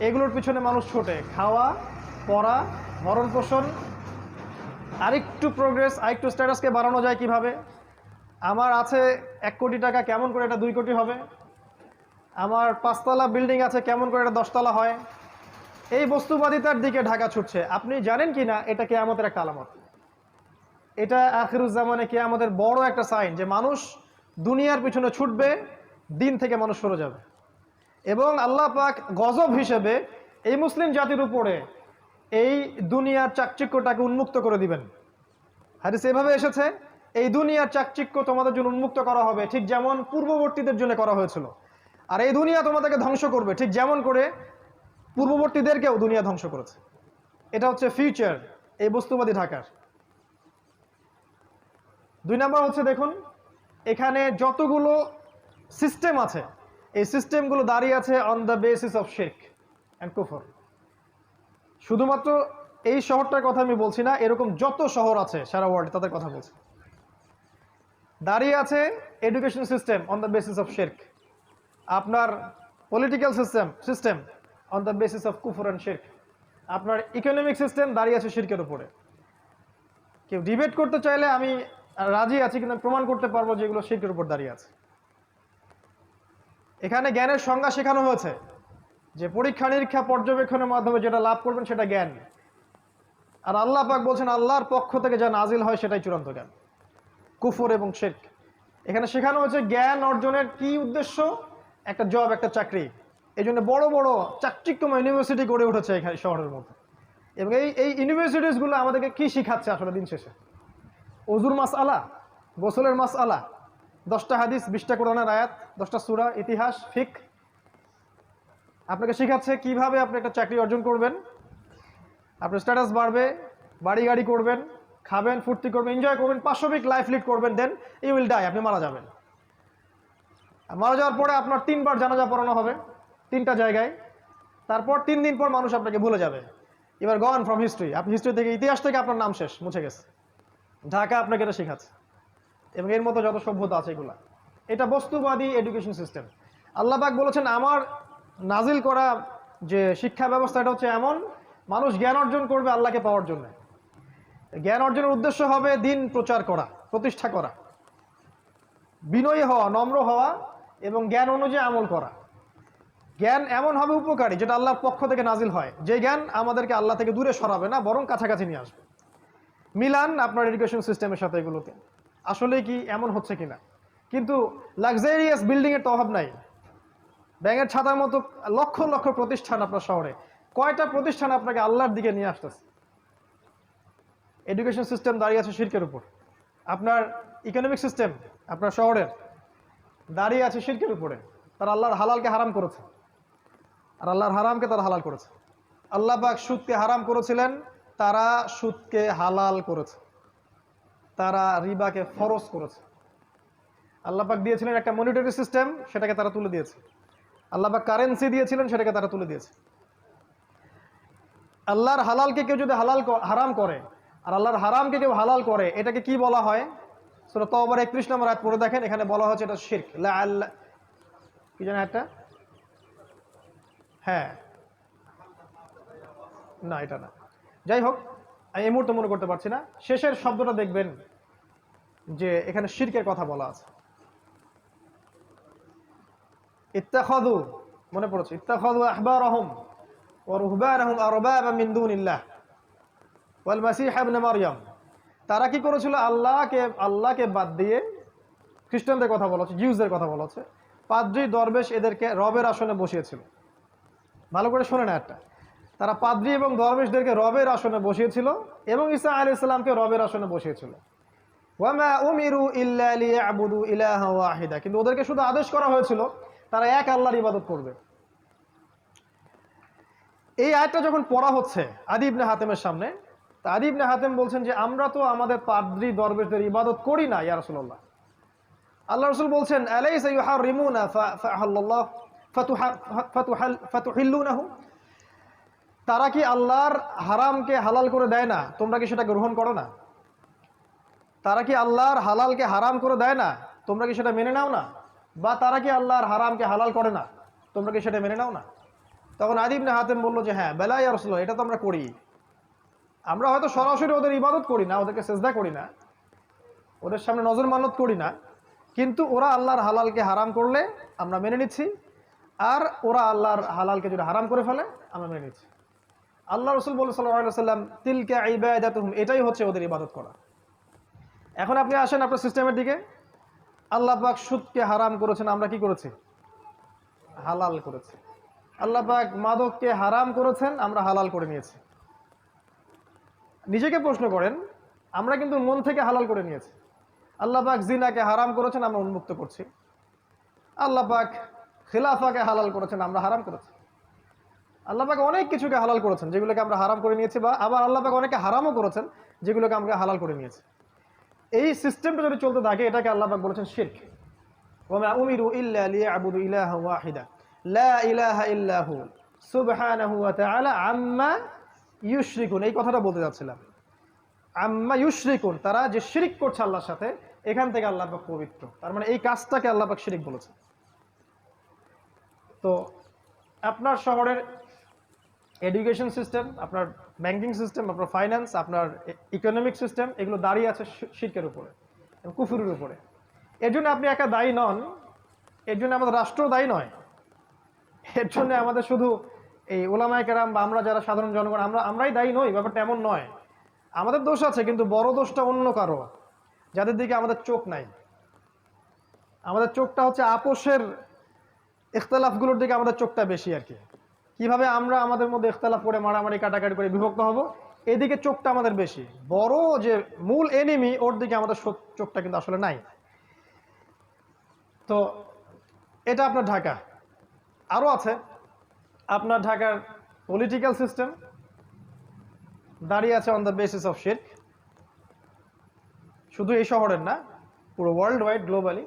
এগুলোর পিছনে মানুষ ছোটে। খাওয়া, পড়া, ভরণ পোষণ, আরেকটু প্রোগ্রেস, আরেকটু স্ট্যাটাসকে বাড়ানো যায় কিভাবে, আমার আছে 1 কোটি টাকা, কেমন করে এটা 2 কোটি হবে, আমার 5তলা বিল্ডিং আছে, কেমন করে এটা 10তলা হয়। এই বস্তুবাদিতার দিকে ঢাকা ছুটছে। আপনি জানেন কি না এটা কিয়ামতের একটা আলামত, এটা আখিরুজ জামানে কিয়ামতের বড় একটা সাইন, যে মানুষ দুনিয়ার পিছনে ছুটবে, দিন থেকে মানুষ সরে যাবে। এবং আল্লাহ পাক গজব হিসেবে এই মুসলিম জাতির উপরে এই দুনিয়ার চাকচিক্যটাকে উন্মুক্ত করে দিবেন। হাদিস এভাবে এসেছে, এই দুনিয়ার চাকচিক্য তোমাদের জন্য উন্মুক্ত করা হবে, ঠিক যেমন পূর্ববর্তীদের জন্য করা হয়েছিল। আর এই দুনিয়া তোমাদেরকে ধ্বংস করবে, ঠিক যেমন করে পূর্ববর্তীদেরকেও দুনিয়া ধ্বংস করেছে। এটা হচ্ছে ফিউচার এই বস্তুবাদী ঢাকার। 2 নাম্বার হচ্ছে, দেখুন এখানে যতগুলো সিস্টেম আছে, এই সিস্টেমগুলো দাঁড়িয়ে আছে অন দ্য বেসিস অফ শিরক অ্যান্ড কুফর। শুধুমাত্র এই শহরটার কথা আমি বলছি না, এরকম যত শহর আছে সারা ওয়ার্ল্ডে তাদের কথা বলছি। দাঁড়িয়ে আছে education system on the basis of শিরক, আপনার political system on the basis of কুফর অ্যান্ড শিরক, আপনার ইকোনমিক সিস্টেম দাঁড়িয়ে আছে শিরকের উপরে। কেউ ডিবেট করতে চাইলে আমি রাজি আছি, কিন্তু প্রমাণ করতে পারবো যে এগুলো শিরকের উপর দাঁড়িয়ে আছে। এখানে জ্ঞানের সংজ্ঞা শেখানো হয়েছে, যে পরীক্ষা নিরীক্ষা পর্যবেক্ষণের মাধ্যমে যেটা লাভ করবেন সেটা জ্ঞান। আর আল্লাহ পাক বলছেন আল্লাহর পক্ষ থেকে যা নাজিল হয় সেটাই চূড়ান্ত জ্ঞান। কুফর এবং শিরক এখানে শেখানো হয়েছে। জ্ঞান অর্জনের কি উদ্দেশ্য? একটা জব, একটা চাকরি। এই জন্য বড় বড় চাকচিক্যময় ইউনিভার্সিটি গড়ে উঠেছে এখানে শহরের মধ্যে। এবং এই ইউনিভার্সিটিসগুলো আমাদেরকে কি শিখাচ্ছে আসলে দিন শেষে? ওজুর মাস আলা, গোসলের মাস আলা, 10টা হাদিস, 20টা কোরআনের আয়াত, 10টা সূরা, ইতিহাস, ফিকহ। আপনাকে শেখাচ্ছে কিভাবে আপনি একটা চাকরি অর্জন করবেন, আপনার স্ট্যাটাস বাড়বে, বাড়ি গাড়ি করবেন, খাবেন, ফুর্তি করবেন, এনজয় করবেন, পাশবিক লাইফ লিড করবেন, দেন ইউ উইল ডাই, আপনি মারা যাবেন। মারা যাওয়ার পরে আপনার 3বার জানাজা পড়ানো হবে 3টা জায়গায়। তারপর 3 দিন পর মানুষ আপনাকে ভুলে যাবে। এবার গন ফ্রম হিস্ট্রি, আপনি হিস্ট্রি থেকে, ইতিহাস থেকে আপনার নাম শেষ, মুছে গেছে। ঢাকা আপনাকে এটা শেখাচ্ছে, এবং এর মতো যত সভ্যতা আছে এগুলা। এটা বস্তুবাদী এডুকেশন সিস্টেম। আল্লাহ পাক বলেছেন আমার নাজিল করা যে শিক্ষা ব্যবস্থা, এটা হচ্ছে এমন, মানুষ জ্ঞান অর্জন করবে আল্লাহকে পাওয়ার জন্য। জ্ঞান অর্জনের উদ্দেশ্য হবে দিন প্রচার করা, প্রতিষ্ঠা করা, বিনয়ী হওয়া, নম্র হওয়া এবং জ্ঞান অনুযায়ী আমল করা। জ্ঞান এমন হবে উপকারী যেটা আল্লাহর পক্ষ থেকে নাজিল হয়, যে জ্ঞান আমাদেরকে আল্লাহ থেকে দূরে সরাবে না, বরং কাছাকাছি নিয়ে আসবে। মিলান আপনার এডুকেশন সিস্টেমের সাথে এগুলোকে, আসলে কি এমন হচ্ছে কিনা। কিন্তু লাক্সারিয়াস বিল্ডিংয়ের তো অভাব নাই, ব্যাঙের ছাতার মতো লক্ষ লক্ষ প্রতিষ্ঠান আপনার শহরে। কয়টা প্রতিষ্ঠান আপনাকে আল্লাহর দিকে নিয়ে আসতেছে? এডুকেশন সিস্টেম দাঁড়িয়ে আছে শিরকের উপর। আপনার ইকোনমিক সিস্টেম আপনার শহরের দাঁড়িয়ে আছে শিরকের উপরে। তারা আল্লাহর হালালকে হারাম করেছে, আর আল্লাহর হারামকে তারা হালাল করেছে। আল্লাহ পাক সুদকে হারাম করেছিলেন, তারা সুদকে হালাল করেছে। তারা রিবাকে ফরজ করেছে। আল্লাহ পাক দিয়েছিলেন একটা মনিটারি সিস্টেম, সেটাকে তারা তুলে দিয়েছে। আল্লাহ পাক কারেন্সি দিয়েছিলেন, সেটাকে তারা তুলে দিয়েছে। আল্লাহর হালালকে কেউ যদি হারাম করে আর আল্লাহর হারামকে কেউ হালাল করে, এটাকে কি বলা হয়? সূরা তাওবার 31 নম্বর আয়াত পড়ে দেখেন, এখানে বলা হচ্ছে এটা শিরক। কি জানেন একটা? হ্যাঁ, না এটা না, যাই হোক, আমি এই মুহূর্তে মনে করতে পারছি না। শেষের শব্দটা দেখবেন যে এখানে শিরকের কথা বলা আছে। ইত্তাখাযু, মনে পড়েছে, ইত্তাখাযু আহবারহুম ওয়া রুহবানহুম আরবাবা মিন দুনিল্লাহ ওয়াল মাসীহ ইবনে মারইয়াম। তারা কি করেছিল? আল্লাহকে বাদ দিয়ে, খ্রিস্টানদের কথা বলা হচ্ছে, জিউসদের কথা বলা হচ্ছে, পাদ্রী দরবেশ এদেরকে রবের আসনে বসিয়েছিল। ভালো করে শোনে না একটা, তারা পাদ্রী এবং দরবেশদেরকে রবের আসনে বসিয়েছিল এবং ঈসা আলাইহিস সালামকে রবের আসনে বসিয়েছিল। ওয়ামা উমিরু ইল্লা লিয়াবুদু ইলাহা ওয়াহিদা, কিন্তু ওদেরকে শুধু আদেশ করা হয়েছিল তারা এক আল্লাহর ইবাদত করবে। এই আয়াতটা যখন পড়া হচ্ছে আদী ইবনে হাতেমের সামনে, তা আদী ইবনে হাতেম বলছেন যে আমরা তো আমাদের পাদ্রী দরবেশদের ইবাদত করি না ইয়া রাসূলুল্লাহ। আল্লাহ রাসূল বলছেন আলাইসা ইউহারিমুনা ফাআহাল্লাহ ফাতুহিল্লুনাহু, তারা কি আল্লাহর হারামকে হালাল করে দেয় না, তোমরা কি সেটা গ্রহণ করো না? তারা কি আল্লাহর হালালকে হারাম করে দেয় না, তোমরা কি সেটা মেনে নাও না? বা তারা কি আল্লাহর হারামকে হালাল করে না, তোমরা কি সেটা মেনে নাও না? তখন আদী ইবনে হাতেম বলল যে হ্যাঁ, বেলা ইয়া রাসূলুল্লাহ, এটা তো আমরা করি। আমরা হয়তো সরাসরি ওদের ইবাদত করি না, ওদেরকে সেজদা করি না, ওদের সামনে নজর মানত করি না, কিন্তু ওরা আল্লাহর হালালকে হারাম করলে আমরা মেনে নিচ্ছি, আর ওরা আল্লাহর হালালকে যদি হারাম করে ফেলে আমরা মেনে নিচ্ছি। আল্লাহ রাসূল বলেন সাল্লাল্লাহু আলাইহি ওয়াসাল্লাম, তিলকা ইবাদাতুহুম, এটাই হচ্ছে ওদের ইবাদত করা। এখন আপনি আসেন আপনার সিস্টেমের দিকে। আল্লাহ পাক সুদকে হারাম করেছেন, আমরা কি করেছি? হালাল করেছি। আল্লাহ পাক মাদককে হারাম করেছেন, আমরা হালাল করে নিয়েছি। নিজেকে প্রশ্ন করেন, আমরা কিন্তু মন থেকে হালাল করে নিয়েছি। আল্লাহ পাক জিনাকে হারাম করেছেন, আমরা উন্মুক্ত করছি। আল্লাহ পাক খিলাফাকে হালাল করেছেন, আমরা হারাম করেছি। আল্লাহ পাক অনেক কিছুকে হালাল করেছেন যেগুলোকে আমরা হারাম করে নিয়েছি, বা আবার আল্লাহ পাক অনেকে হারামও করেছেন যেগুলোকে আমরা হালাল করে নিয়েছি। এই সিস্টেমটা যদি চলতে থাকে, এটাকে আল্লাহ পাক বলেছেন শিরক। ওয়া উমিরু ইল্লা লিয়াবুদু ইলাহা ওয়াহিদা লা ইলাহা ইল্লা হু সুবহানাহু ওয়া তাআলা আম্মা ইউশরিকুন। এই কথাটা বলতে যাচ্ছিলাম, আম্মা ইউশরিকুন, তারা যে শিরক করছে আল্লাহর সাথে, এখান থেকে আল্লাহ পাক পবিত্র। তার মানে এই কাজটাকে আল্লাহ পাক শিরক বলেছেন। তো আপনার শহরের এডুকেশন সিস্টেম, আপনার ব্যাংকিং সিস্টেম, আপনার ফাইন্যান্স, আপনার ইকোনমিক সিস্টেম, এগুলো দাঁড়িয়ে আছে শিরকের উপরে এবং কুফরের উপরে। এর জন্য আপনি একা দায়ী নন, এর জন্য আমাদের রাষ্ট্র দায়ী নয়, এর জন্য আমাদের শুধু এই ওলামায়ে কেরাম বা আমরা যারা সাধারণ জনগণ আমরাই দায়ী নই, ব্যাপারটা এমন নয়। আমাদের দোষ আছে, কিন্তু বড় দোষটা অন্য কারো, যাদের দিকে আমাদের চোখ নাই। আমাদের চোখটা হচ্ছে আপোষের ইখতলাফগুলোর দিকে আমাদের চোখটা বেশি আর কি। কিভাবে আমরা আমাদের মধ্যে ইখতলাফ করে মারামারি কাটাকাটি করে বিভক্ত হব, এদিকে চোখটা আমাদের বেশি। বড় যে মূল এনিমি, ওর দিকে আমাদের চোখটা কিন্তু আসলে নাই। তো এটা আপনার ঢাকা। আরও আছে আপনার ঢাকার পলিটিক্যাল সিস্টেম দাঁড়িয়ে আছে অন দ্য বেসিস অফ শিরক। শুধু এই শহরের না, পুরো ওয়ার্ল্ড ওয়াইড, গ্লোবালি।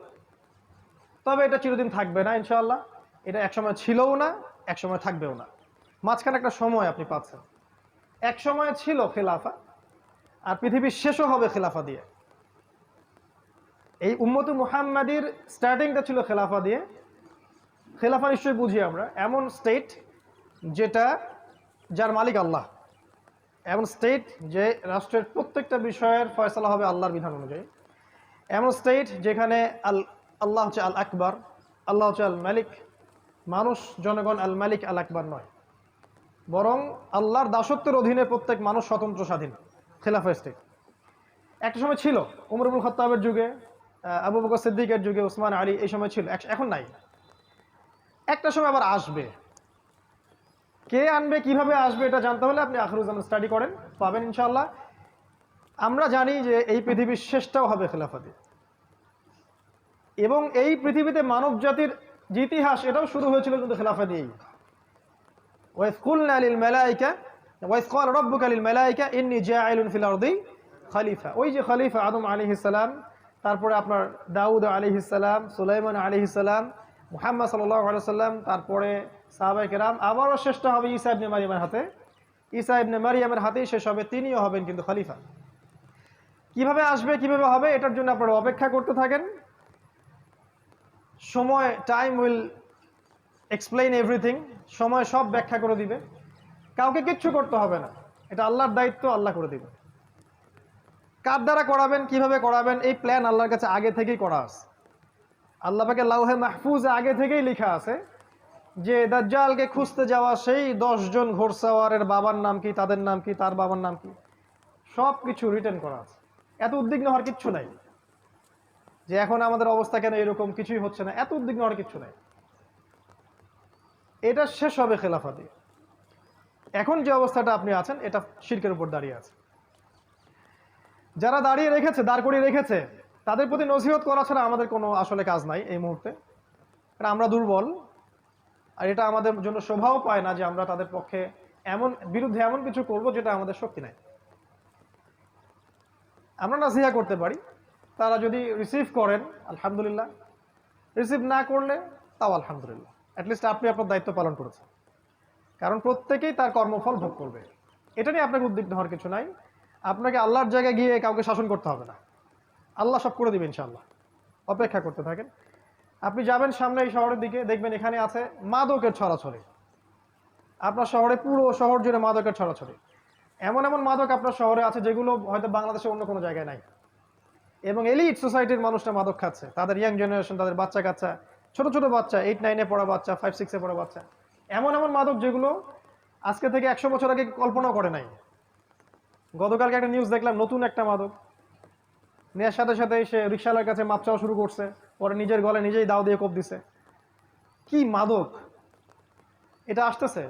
তবে এটা চিরদিন থাকবে না ইনশাআল্লাহ। এটা একসময় ছিলও না, একসময় থাকবেও না। মাঝখানে একটা সময় আপনি পাচ্ছেন। এক সময় ছিল খেলাফা, আর পৃথিবীর শেষও হবে খেলাফা দিয়ে। এই উম্মতে মুহাম্মাদির স্টার্টিংটা ছিল খেলাফা দিয়ে, খেলাফা নিশ্চয়ই বুঝি আমরা এমন স্টেট যেটা যার মালিক আল্লাহ, এমন স্টেট যে রাষ্ট্রের প্রত্যেকটা বিষয়ের ফয়সালা হবে আল্লাহর বিধান অনুযায়ী, এমন স্টেট যেখানে আল্লাহ হচ্ছে আল আকবর, আল্লাহ হচ্ছে আল মালিক, মানুষ জনগণ আল মালিক আল আকবর নয়, বরং আল্লাহর দাসত্বের অধীনে প্রত্যেক মানুষ স্বতন্ত্র স্বাধীন। খেলাফা স্টেট একটা সময় ছিল, উমর ইবনুল খাত্তাবের যুগে, আবু বকর সিদ্দিকের যুগে, উসমান আলী, এই সময় ছিল, এখন নাই। একটা সময় আবার আসবে। কে আনবে, কিভাবে আসবে, এটা জানতে হলে আপনি আখিরুজ্জামান স্টাডি করেন, পাবেন ইনশাআল্লাহ। আমরা জানি যে এই পৃথিবীর শেষটাও হবে খেলাফাতে, এবং এই পৃথিবীতে মানব জাতির যে ইতিহাস, এটাও শুরু হয়েছিল কিন্তু খেলাফা দিয়েই। ওয়াইজ কুলনা লিল মালাইকা ওয়াইজ ক্বালা রাব্বুকা লিল মালাইকা ইন্নী জাইলুন ফিল আরদি খলিফা। ওই যে খলিফা আদম আলাইহিস সালাম, তারপরে আপনার দাউদ আলাইহিস সালাম, সুলাইমান আলাইহিস সালাম, মুহাম্মদ সাল্লাল্লাহু আলাইহি সাল্লাম, তারপরে সাহাবায়ে কেরাম, আবারও শেষটা হবে ঈসা ইবনে মারইয়ামের হাতে। ঈসা ইবনে মারইয়ামের হাতেই শেষ হবে, তিনিও হবেন কিন্তু খলিফা। কিভাবে আসবে, কিভাবে হবে, এটার জন্য আপনারা অপেক্ষা করতে থাকেন। সময়, টাইম উইল এক্সপ্লেইন এভরিথিং। সময় সব ব্যাখ্যা করে দিবে, কাউকে কিচ্ছু করতে হবে না, এটা আল্লাহর দায়িত্ব, আল্লাহ করে দিবে। কার দ্বারা করাবেন, কিভাবে করাবেন, এই প্ল্যান আল্লাহর কাছে আগে থেকেই করা আছে। আল্লাহ পাকে লাউহে মাহফুজে আগে থেকেই লেখা আছে যে দাজ্জালকে খুঁজতে যাওয়া সেই 10 জন ঘোড়সাওয়ারের বাবার নাম কি, তাদের নাম কি, তার বাবার নাম কি, সব কিছু রিটেন করা আছে। এত উদ্বিগ্ন হওয়ার কিচ্ছু নাই যে এখন আমাদের অবস্থা কেন এরকম, কিছুই হচ্ছে না, এত উদ্বিগ্ন হওয়ার কিচ্ছু নাই। এটা শেষ হবে খেলাফা দিয়ে। এখন যে অবস্থাটা আপনি আছেন, এটা শিরকের উপর দাঁড়িয়ে আছে। যারা দাঁড়িয়ে রেখেছে, দাঁড় করিয়ে রেখেছে, তাদের প্রতি নসিহত করা ছাড়া আমাদের কোনো আসলে কাজ নাই এই মুহূর্তে। কারণ আমরা দুর্বল, আর এটা আমাদের জন্য শোভাও পায় না যে আমরা তাদের পক্ষে বিরুদ্ধে এমন কিছু করব যেটা আমাদের শক্তি নাই। আমরা নাসিহা করতে পারি, তারা যদি রিসিভ করেন আলহামদুলিল্লাহ, রিসিভ না করলে তাও আলহামদুলিল্লাহ, অ্যাটলিস্ট আপনি আপনার দায়িত্ব পালন করেছেন। কারণ প্রত্যেকেই তার কর্মফল ভোগ করবে, এটা নিয়ে আপনাকে উদ্বিগ্ন হওয়ার কিছু নাই। আপনাকে আল্লাহর জায়গায় গিয়ে কাউকে শাসন করতে হবে না, আল্লাহ সব করে দিবেন ইনশাআল্লাহ। অপেক্ষা করতে থাকেন। আপনি যাবেন সামনে এই শহরের দিকে, দেখবেন এখানে আছে মাদকের ছড়াছড়ি। আপনার শহরে, পুরো শহর জুড়ে মাদকের ছড়াছড়ি। এমন এমন মাদক আপনার শহরে আছে যেগুলো হয়তো বাংলাদেশে অন্য কোনো জায়গায় নাই। এবং এলিট সোসাইটির মানুষরা মাদক খাচ্ছে, তাদের ইয়াং জেনারেশন, তাদের বাচ্চা কাচ্চা, ছোট ছোট বাচ্চা, 8-9-এ পড়া বাচ্চা, 5-6-এ পড়া বাচ্চা। এমন এমন মাদক যেগুলো আজকে থেকে 100 বছর আগে কল্পনাও করে নাই। গতকালকে একটা নিউজ দেখলাম, নতুন একটা মাদক নেওয়ার সাথে সাথে সে রিকশালার কাছে মাপ চাওয়া শুরু করছে, পরে নিজের গলে নিজেই দাও দিয়ে কোপ দিছে। কি মাদক এটা আসতেছে,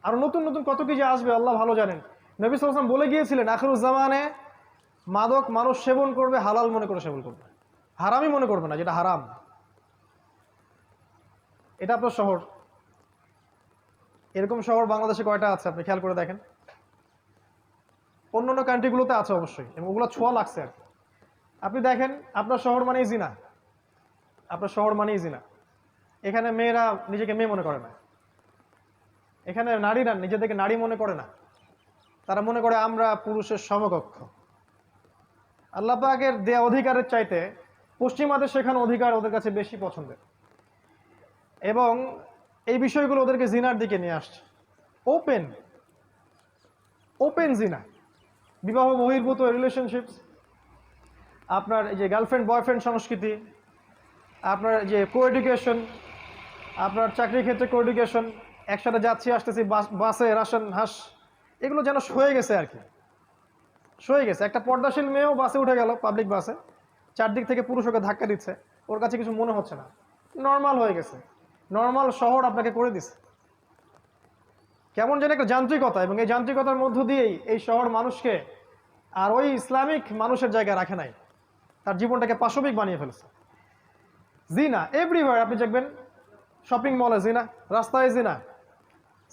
আর নতুন নতুন কত কি যে আসবে আল্লাহ ভালো জানেন। নবী সাল্লাল্লাহু আলাইহি ওয়াসাল্লাম বলে গিয়েছিলেন, আখিরুজ্জামানে মাদক মানুষ সেবন করবে, হালাল মনে করে সেবন করবে, হারামই মনে করবে না, যেটা হারাম। এটা আপনার শহর, এরকম শহর বাংলাদেশে কয়টা আছে আপনি খেয়াল করে দেখেন। অন্যান্য কান্ট্রিগুলোতে আছে অবশ্যই, এবং ওগুলো ছোঁয়া লাগছে আর কি। আপনি দেখেন, আপনার শহর মানেই জিনা, আপনার শহর মানেই জিনা। এখানে মেয়েরা নিজেকে মেয়ে মনে করে না, এখানে নারীরা নিজেদেরকে নারী মনে করে না, তারা মনে করে আমরা পুরুষের সমকক্ষ। আল্লাহ পাকের দেয়া অধিকারের চাইতে পশ্চিমাদের শেখানো অধিকার ওদের কাছে বেশি পছন্দের, এবং এই বিষয়গুলো ওদেরকে জিনার দিকে নিয়ে আসছে। ওপেন ওপেন জিনা, বিবাহ বহির্ভূত রিলেশনশিপস, আপনার এই যে গার্লফ্রেন্ড বয়ফ্রেন্ড সংস্কৃতি, আপনার যে কো এডুকেশন, আপনার চাকরির ক্ষেত্রে কো এডুকেশন, একসাথে যাচ্ছি আসতেছি বাসে রাশন হাঁস, এগুলো যেন সয়ে গেছে আর কি, সয়ে গেছে। একটা পর্দাশীল মেয়েও বাসে উঠে গেল, পাবলিক বাসে, চারদিক থেকে পুরুষ ওকে ধাক্কা দিচ্ছে, ওর কাছে কিছু মনে হচ্ছে না, নর্মাল হয়ে গেছে। নর্মাল শহর আপনাকে করে দিচ্ছে কেমন যেন একটা যান্ত্রিকতা, এবং এই যান্ত্রিকতার মধ্য দিয়েই এই শহর মানুষকে আর ওই ইসলামিক মানুষের জায়গায় রাখে নাই, তার জীবনটাকে পাশবিক বানিয়ে ফেলেছে। জিনা এভরিওয়্যার, আপনি দেখবেন শপিং মলে জিনা, রাস্তায় জিনা,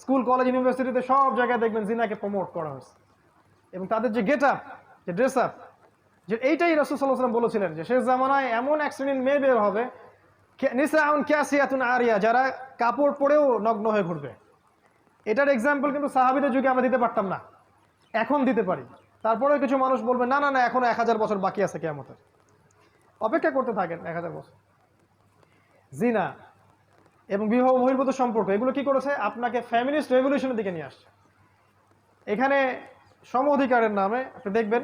স্কুল কলেজ ইউনিভার্সিটিতে সব জায়গায় দেখবেন জিনাকে প্রমোট করা হয়েছে। এবং তাদের যে গেট আপ, যে ড্রেস আপ, যে এইটাই রাসূল সাল্লাল্লাহু আলাইহি ওয়াসাল্লাম বলেছিলেন যে শেষ জামানায় এমন এক শ্রেণীর মেয়ে বের হবে, নিসাউন কাসিয়াতুন আরিয়া, যারা কাপড় পরেও নগ্ন হয়ে ঘুরবে। এটার এক্সাম্পল কিন্তু সাহাবীদের যুগে আমরা দিতে পারতাম না, এখন দিতে পারি। তারপরেও কিছু মানুষ বলবে না না না, এখনো 1000 বছর বাকি আছে কিয়ামতের, অপেক্ষা করতে থাকেন 1000 বছর। জিনা, এবং বিবাহ বহির্ভূত সম্পর্ক, এগুলো কি করেছে? আপনাকে ফ্যামিলিস্ট রেভলিউশনের দিকে নিয়ে আসছে। এখানে সম অধিকারের নামে আপনি দেখবেন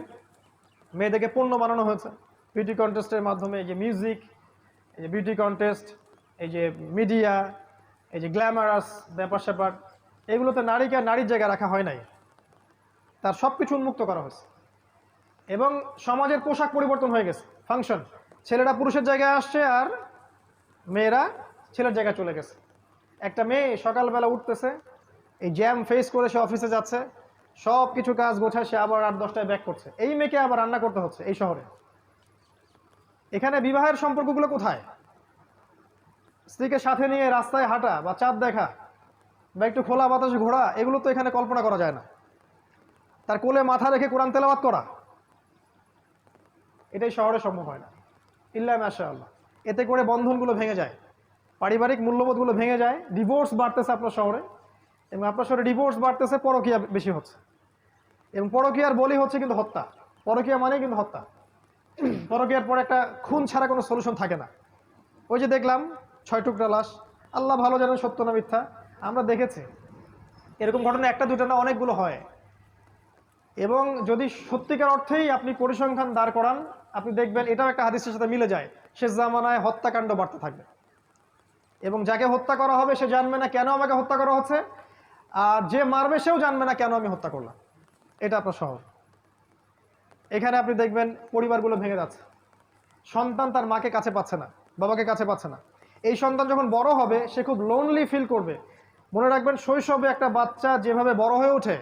মেয়েদেরকে পণ্য বানানো হয়েছে বিউটি কন্টেস্টের মাধ্যমে। এই যে মিউজিক, এই যে বিউটি কন্টেস্ট, এই যে মিডিয়া, এই যে গ্ল্যামারাস ব্যাপার স্যাপার, এগুলোতে নারীকে আর নারীর জায়গায় রাখা হয় নাই, তার সব কিছু উন্মুক্ত করা হয়েছে। এবং সমাজের পোশাক পরিবর্তন হয়ে গেছে, ফাংশন, ছেলেরা পুরুষের জায়গায় আসছে আর মেয়েরা ছেলের জায়গায় চলে গেছে। একটা মেয়ে সকালবেলা উঠতেছে, এই জ্যাম ফেস করে সে অফিসে যাচ্ছে, সব কিছু কাজ গোছায়, সে আবার 8-10টায় ব্যাক করছে। এই মেয়েকে আবার রান্না করতে হচ্ছে এই শহরে। এখানে বিবাহের সম্পর্কগুলো কোথায়? স্ত্রীকে সাথে নিয়ে রাস্তায় হাঁটা বা চাঁদ দেখা বা একটু খোলা বাতাসে ঘোরা, এগুলো তো এখানে কল্পনা করা যায় না। তার কোলে মাথা রেখে কোরআন তেলাওয়াত করা, এটাই শহরে সম্ভব হয় না, ইল্লা মাশাআল্লাহ। এতে করে বন্ধনগুলো ভেঙে যায়, পারিবারিক মূল্যবোধগুলো ভেঙে যায়। ডিভোর্স বাড়তেছে আপনার শহরে, এবং আপনার শহরে ডিভোর্স বাড়তেছে, পরকীয়া বেশি হচ্ছে, এবং পরকীয়ার বলি হচ্ছে কিন্তু হত্যা। পরকীয়া মানে কিন্তু হত্যা। পরকীয়ার পর একটা খুন ছাড়া কোনো সলিউশন থাকে না। ওই যে দেখলাম 6 টুকরা লাশ, আল্লাহ ভালো জানেন সত্য না মিথ্যা, আমরা দেখেছি। এরকম ঘটনা একটা দুটো না, অনেকগুলো হয়। এবং যদি সত্যিকার অর্থেই আপনি পরিসংখ্যান দাঁড় করান, আপনি দেখবেন এটাও একটা হাদিসের সাথে মিলে যায়। শেষ জামানায় হত্যাকাণ্ড বাড়তে থাকবে, এবং যাকে হত্যা করা হবে সে জানবে না কেন আমাকে হত্যা করা হচ্ছে, আর যে মারবে সেও জানবে না কেন আমি হত্যা করলাম। এটা আপনার শহর। এখানে আপনি দেখবেন পরিবারগুলো ভেঙে যাচ্ছে, সন্তান তার মাকে কাছে পাচ্ছে না, বাবাকে কাছে পাচ্ছে না। এই সন্তান যখন বড় হবে সে খুব লোনলি ফিল করবে। মনে রাখবেন, শৈশবে একটা বাচ্চা যেভাবে বড় হয়ে ওঠে,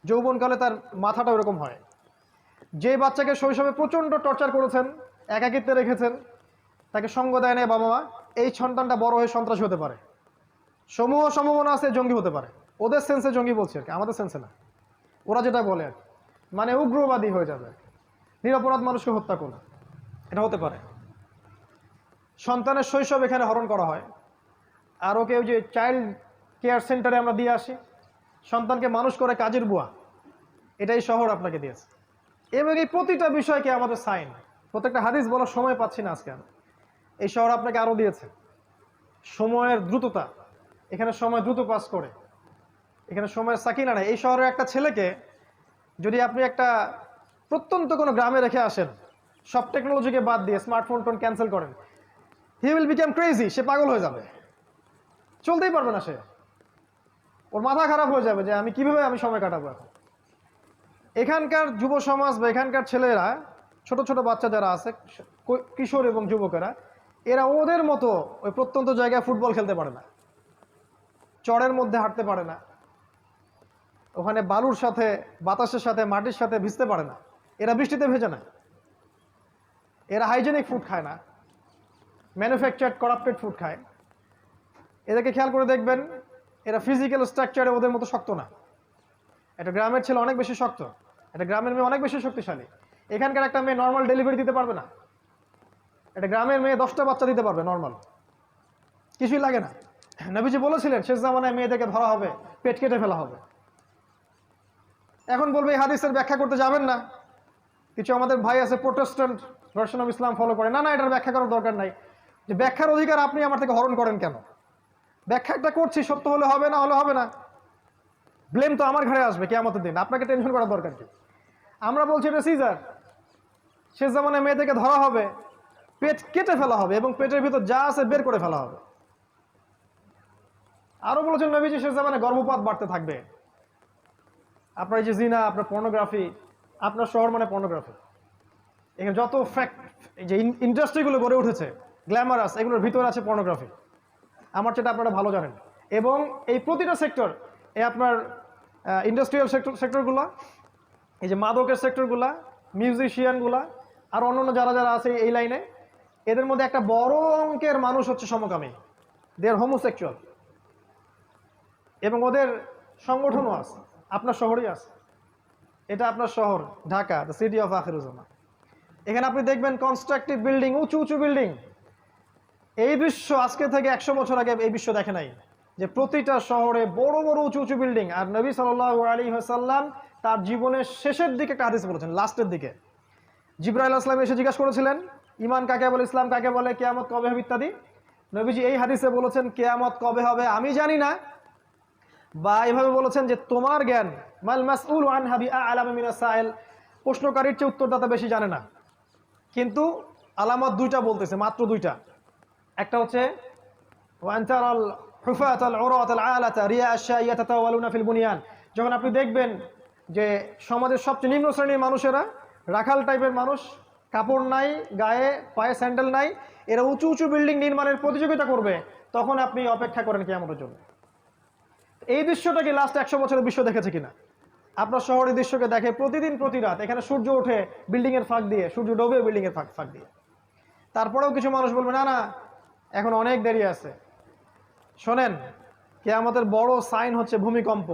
যৌবনকালে তার মাথাটা ওরকম হয়। যে বাচ্চাকে শৈশবে প্রচণ্ড টর্চার করেছেন, একাকিত্বে রেখেছেন, তাকে সঙ্গ দেয় না বাবা মা, এই সন্তানটা বড় হয়ে সন্ত্রাসী হতে পারে। সমূহ সম্ভাবনা আছে জঙ্গি হতে পারে। ওদের সেন্সে জঙ্গি বলছি আর কি, আমাদের সেন্সে না। ওরা যেটা বলে আর কি, মানে উগ্রবাদী হয়ে যাবে, নিরপরাধ মানুষকে হত্যা করবে, এটা হতে পারে। সন্তানের শৈশব এখানে হরণ করা হয়। আর ওকে ওই যে চাইল্ড কেয়ার সেন্টারে আমরা দিয়ে আসি, সন্তানকে মানুষ করে কাজের বুয়া, এটাই শহর আপনাকে দিয়েছে। এবং এই প্রতিটা বিষয়কে আমাদের সাইন, প্রত্যেকটা হাদিস বলার সময় পাচ্ছি না আজকে আমি। এই শহর আপনাকে আরও দিয়েছে সময়ের দ্রুততা, এখানে সময় দ্রুত পাস করে, এখানে সময়ের সাকিনা নাই। এই শহরের একটা ছেলেকে যদি আপনি একটা প্রত্যন্ত কোনো গ্রামে রেখে আসেন, সব টেকনোলজিকে বাদ দিয়ে স্মার্টফোন টোন ক্যান্সেল করেন, হি উইল বিকাম ক্রেজি, সে পাগল হয়ে যাবে, চলতেই পারবে না সে, ওর মাথা খারাপ হয়ে যাবে যে আমি কিভাবে সময় কাটাবো এখন। এখানকার যুব সমাজ বা এখানকার ছেলেরা, ছোট ছোট বাচ্চা যারা আছে, কিশোর এবং যুবকেরা, এরা ওদের মতো ওই প্রত্যন্ত জায়গায় ফুটবল খেলতে পারে না, চড়ের মধ্যে হাঁটতে পারে না, ওখানে বালুর সাথে, বাতাসের সাথে, মাটির সাথে ভিজতে পারে না, এরা বৃষ্টিতে ভেজে না, এরা হাইজেনিক ফুড খায় না, ম্যানুফ্যাকচার্ড করাপ্টেড ফুড খায়। এদেরকে খেয়াল করে দেখবেন, এরা ফিজিক্যাল স্ট্রাকচারে ওদের মতো শক্ত না। একটা গ্রামের ছেলে অনেক বেশি শক্ত, একটা গ্রামের মেয়ে অনেক বেশি শক্তিশালী। এখানকার একটা মেয়ে নর্মাল ডেলিভারি দিতে পারবে না, একটা গ্রামের মেয়ে 10টা বাচ্চা দিতে পারবে নর্মাল, কিছুই লাগে না। নবীজি বলেছিলেন শেষ জামানায় মেয়েদেরকে ধরা হবে, পেট কেটে ফেলা হবে। এখন বলবে এই হাদিসের ব্যাখ্যা করতে যাবেন না, কিছু আমাদের ভাই আছে Protestant version of Islam follow করে, না না এটার ব্যাখ্যা করার দরকার নাই। যে ব্যাখ্যার অধিকার আপনি আমার থেকে হরণ করেন কেন? ব্যাখ্যাটা করছি, সত্য হলে হবে, না হলে হবে না, ব্লেম তো আমার ঘরে আসবে কিয়ামতের দিন, আপনাকে টেনশন করার দরকার কি? আমরা বলছি এটা সিজার, শেষ জামানায় মেয়েদেরকে ধরা হবে, পেট কেটে ফেলা হবে এবং পেটের ভিতর যা আছে বের করে ফেলা হবে। আরো বলেছেন নবীজি শেষ জামানায় গর্ভপাত বাড়তে থাকবে। আপনার এই যে জিনা, আপনার পর্নোগ্রাফি, আপনার শহর মানে পর্নোগ্রাফি, এখানে যত ফ্যাক্ট, এই যে ইন্ডাস্ট্রিগুলো গড়ে উঠেছে গ্ল্যামারাস, এগুলোর ভিতরে আছে পর্নোগ্রাফি, আমার সেটা আপনারা ভালো জানেন। এবং এই প্রতিটা সেক্টর, এই আপনার ইন্ডাস্ট্রিয়াল সেক্টরগুলো, এই যে মাদকের সেক্টরগুলা, মিউজিশিয়ানগুলা, আর অন্যান্য যারা যারা আছে এই লাইনে, এদের মধ্যে একটা বড় অঙ্কের মানুষ হচ্ছে সমকামী, দে আর হোমোসেক্সুয়াল, এবং ওদের সংগঠনও আছে, আপনার শহরেই আছে। এটা আপনার শহর Dhaka, the city of Akhiruzzaman. এখানে আপনি দেখবেন কনস্ট্রাকটিভ বিল্ডিং, উঁচু উঁচু বিল্ডিং। এই দৃশ্য আজকে থেকে 100 বছর আগে এই বিশ্ব দেখে নাই, যে প্রতিটা শহরে বড় বড় উঁচু উঁচু বিল্ডিং। আর নবী সাল্লাল্লাহু আলাইহি ওয়াসাল্লাম তার জীবনের শেষের দিকে একটা হাদিস বলেছেন, লাস্টের দিকে জিবরাইল আলাইহিস সালাম এসে জিজ্ঞাসা করেছিলেন ইমান কাকে বলে, ইসলাম কাকে বলে, কিয়ামত কবে হবে ইত্যাদি। নবীজি এই হাদিসে বলেছেন কিয়ামত কবে হবে আমি জানি না, বা এভাবে বলেছেন যে তোমার জ্ঞান মাল মাসউল আনহা বিআ'লাম মিনাস সাইল, প্রশ্নকারীর চেয়ে উত্তরদাতা বেশি জানে না। কিন্তু আলামত দুইটা বলতেছে, মাত্র দুইটা। একটা হচ্ছে ওয়ান তারাল হুফাতাল উরাতাল আলাতা রিয়া আশ-শাইয়া তাতাওয়ালুনা ফিল বুনিয়ান, যখন আপনি দেখবেন যে সমাজের সবচেয়ে নিম্ন শ্রেণীর মানুষেরা, রাখাল টাইপের মানুষ, কাপড় নাই গায়ে, পায়ে স্যান্ডেল নাই, এরা উঁচু উঁচু বিল্ডিং নির্মাণের প্রতিযোগিতা করবে, তখন আপনি অপেক্ষা করেন কিয়ামতের জন্য। এই দৃশ্যটা কি লাস্ট 100 বছরের বিশ্ব দেখেছে কিনা? আপনার শহরের দৃশ্যকে দেখে প্রতিদিন প্রতি রাত, এখানে সূর্য ওঠে বিল্ডিং এর ফাঁক দিয়ে, সূর্য ডোবে বিল্ডিং এর ফাঁক দিয়ে। তারপরেও কিছু মানুষ বলবে না না এখন অনেক দেরি আছে। শোনেন, কিয়ামতের বড় সাইন হচ্ছে ভূমিকম্প।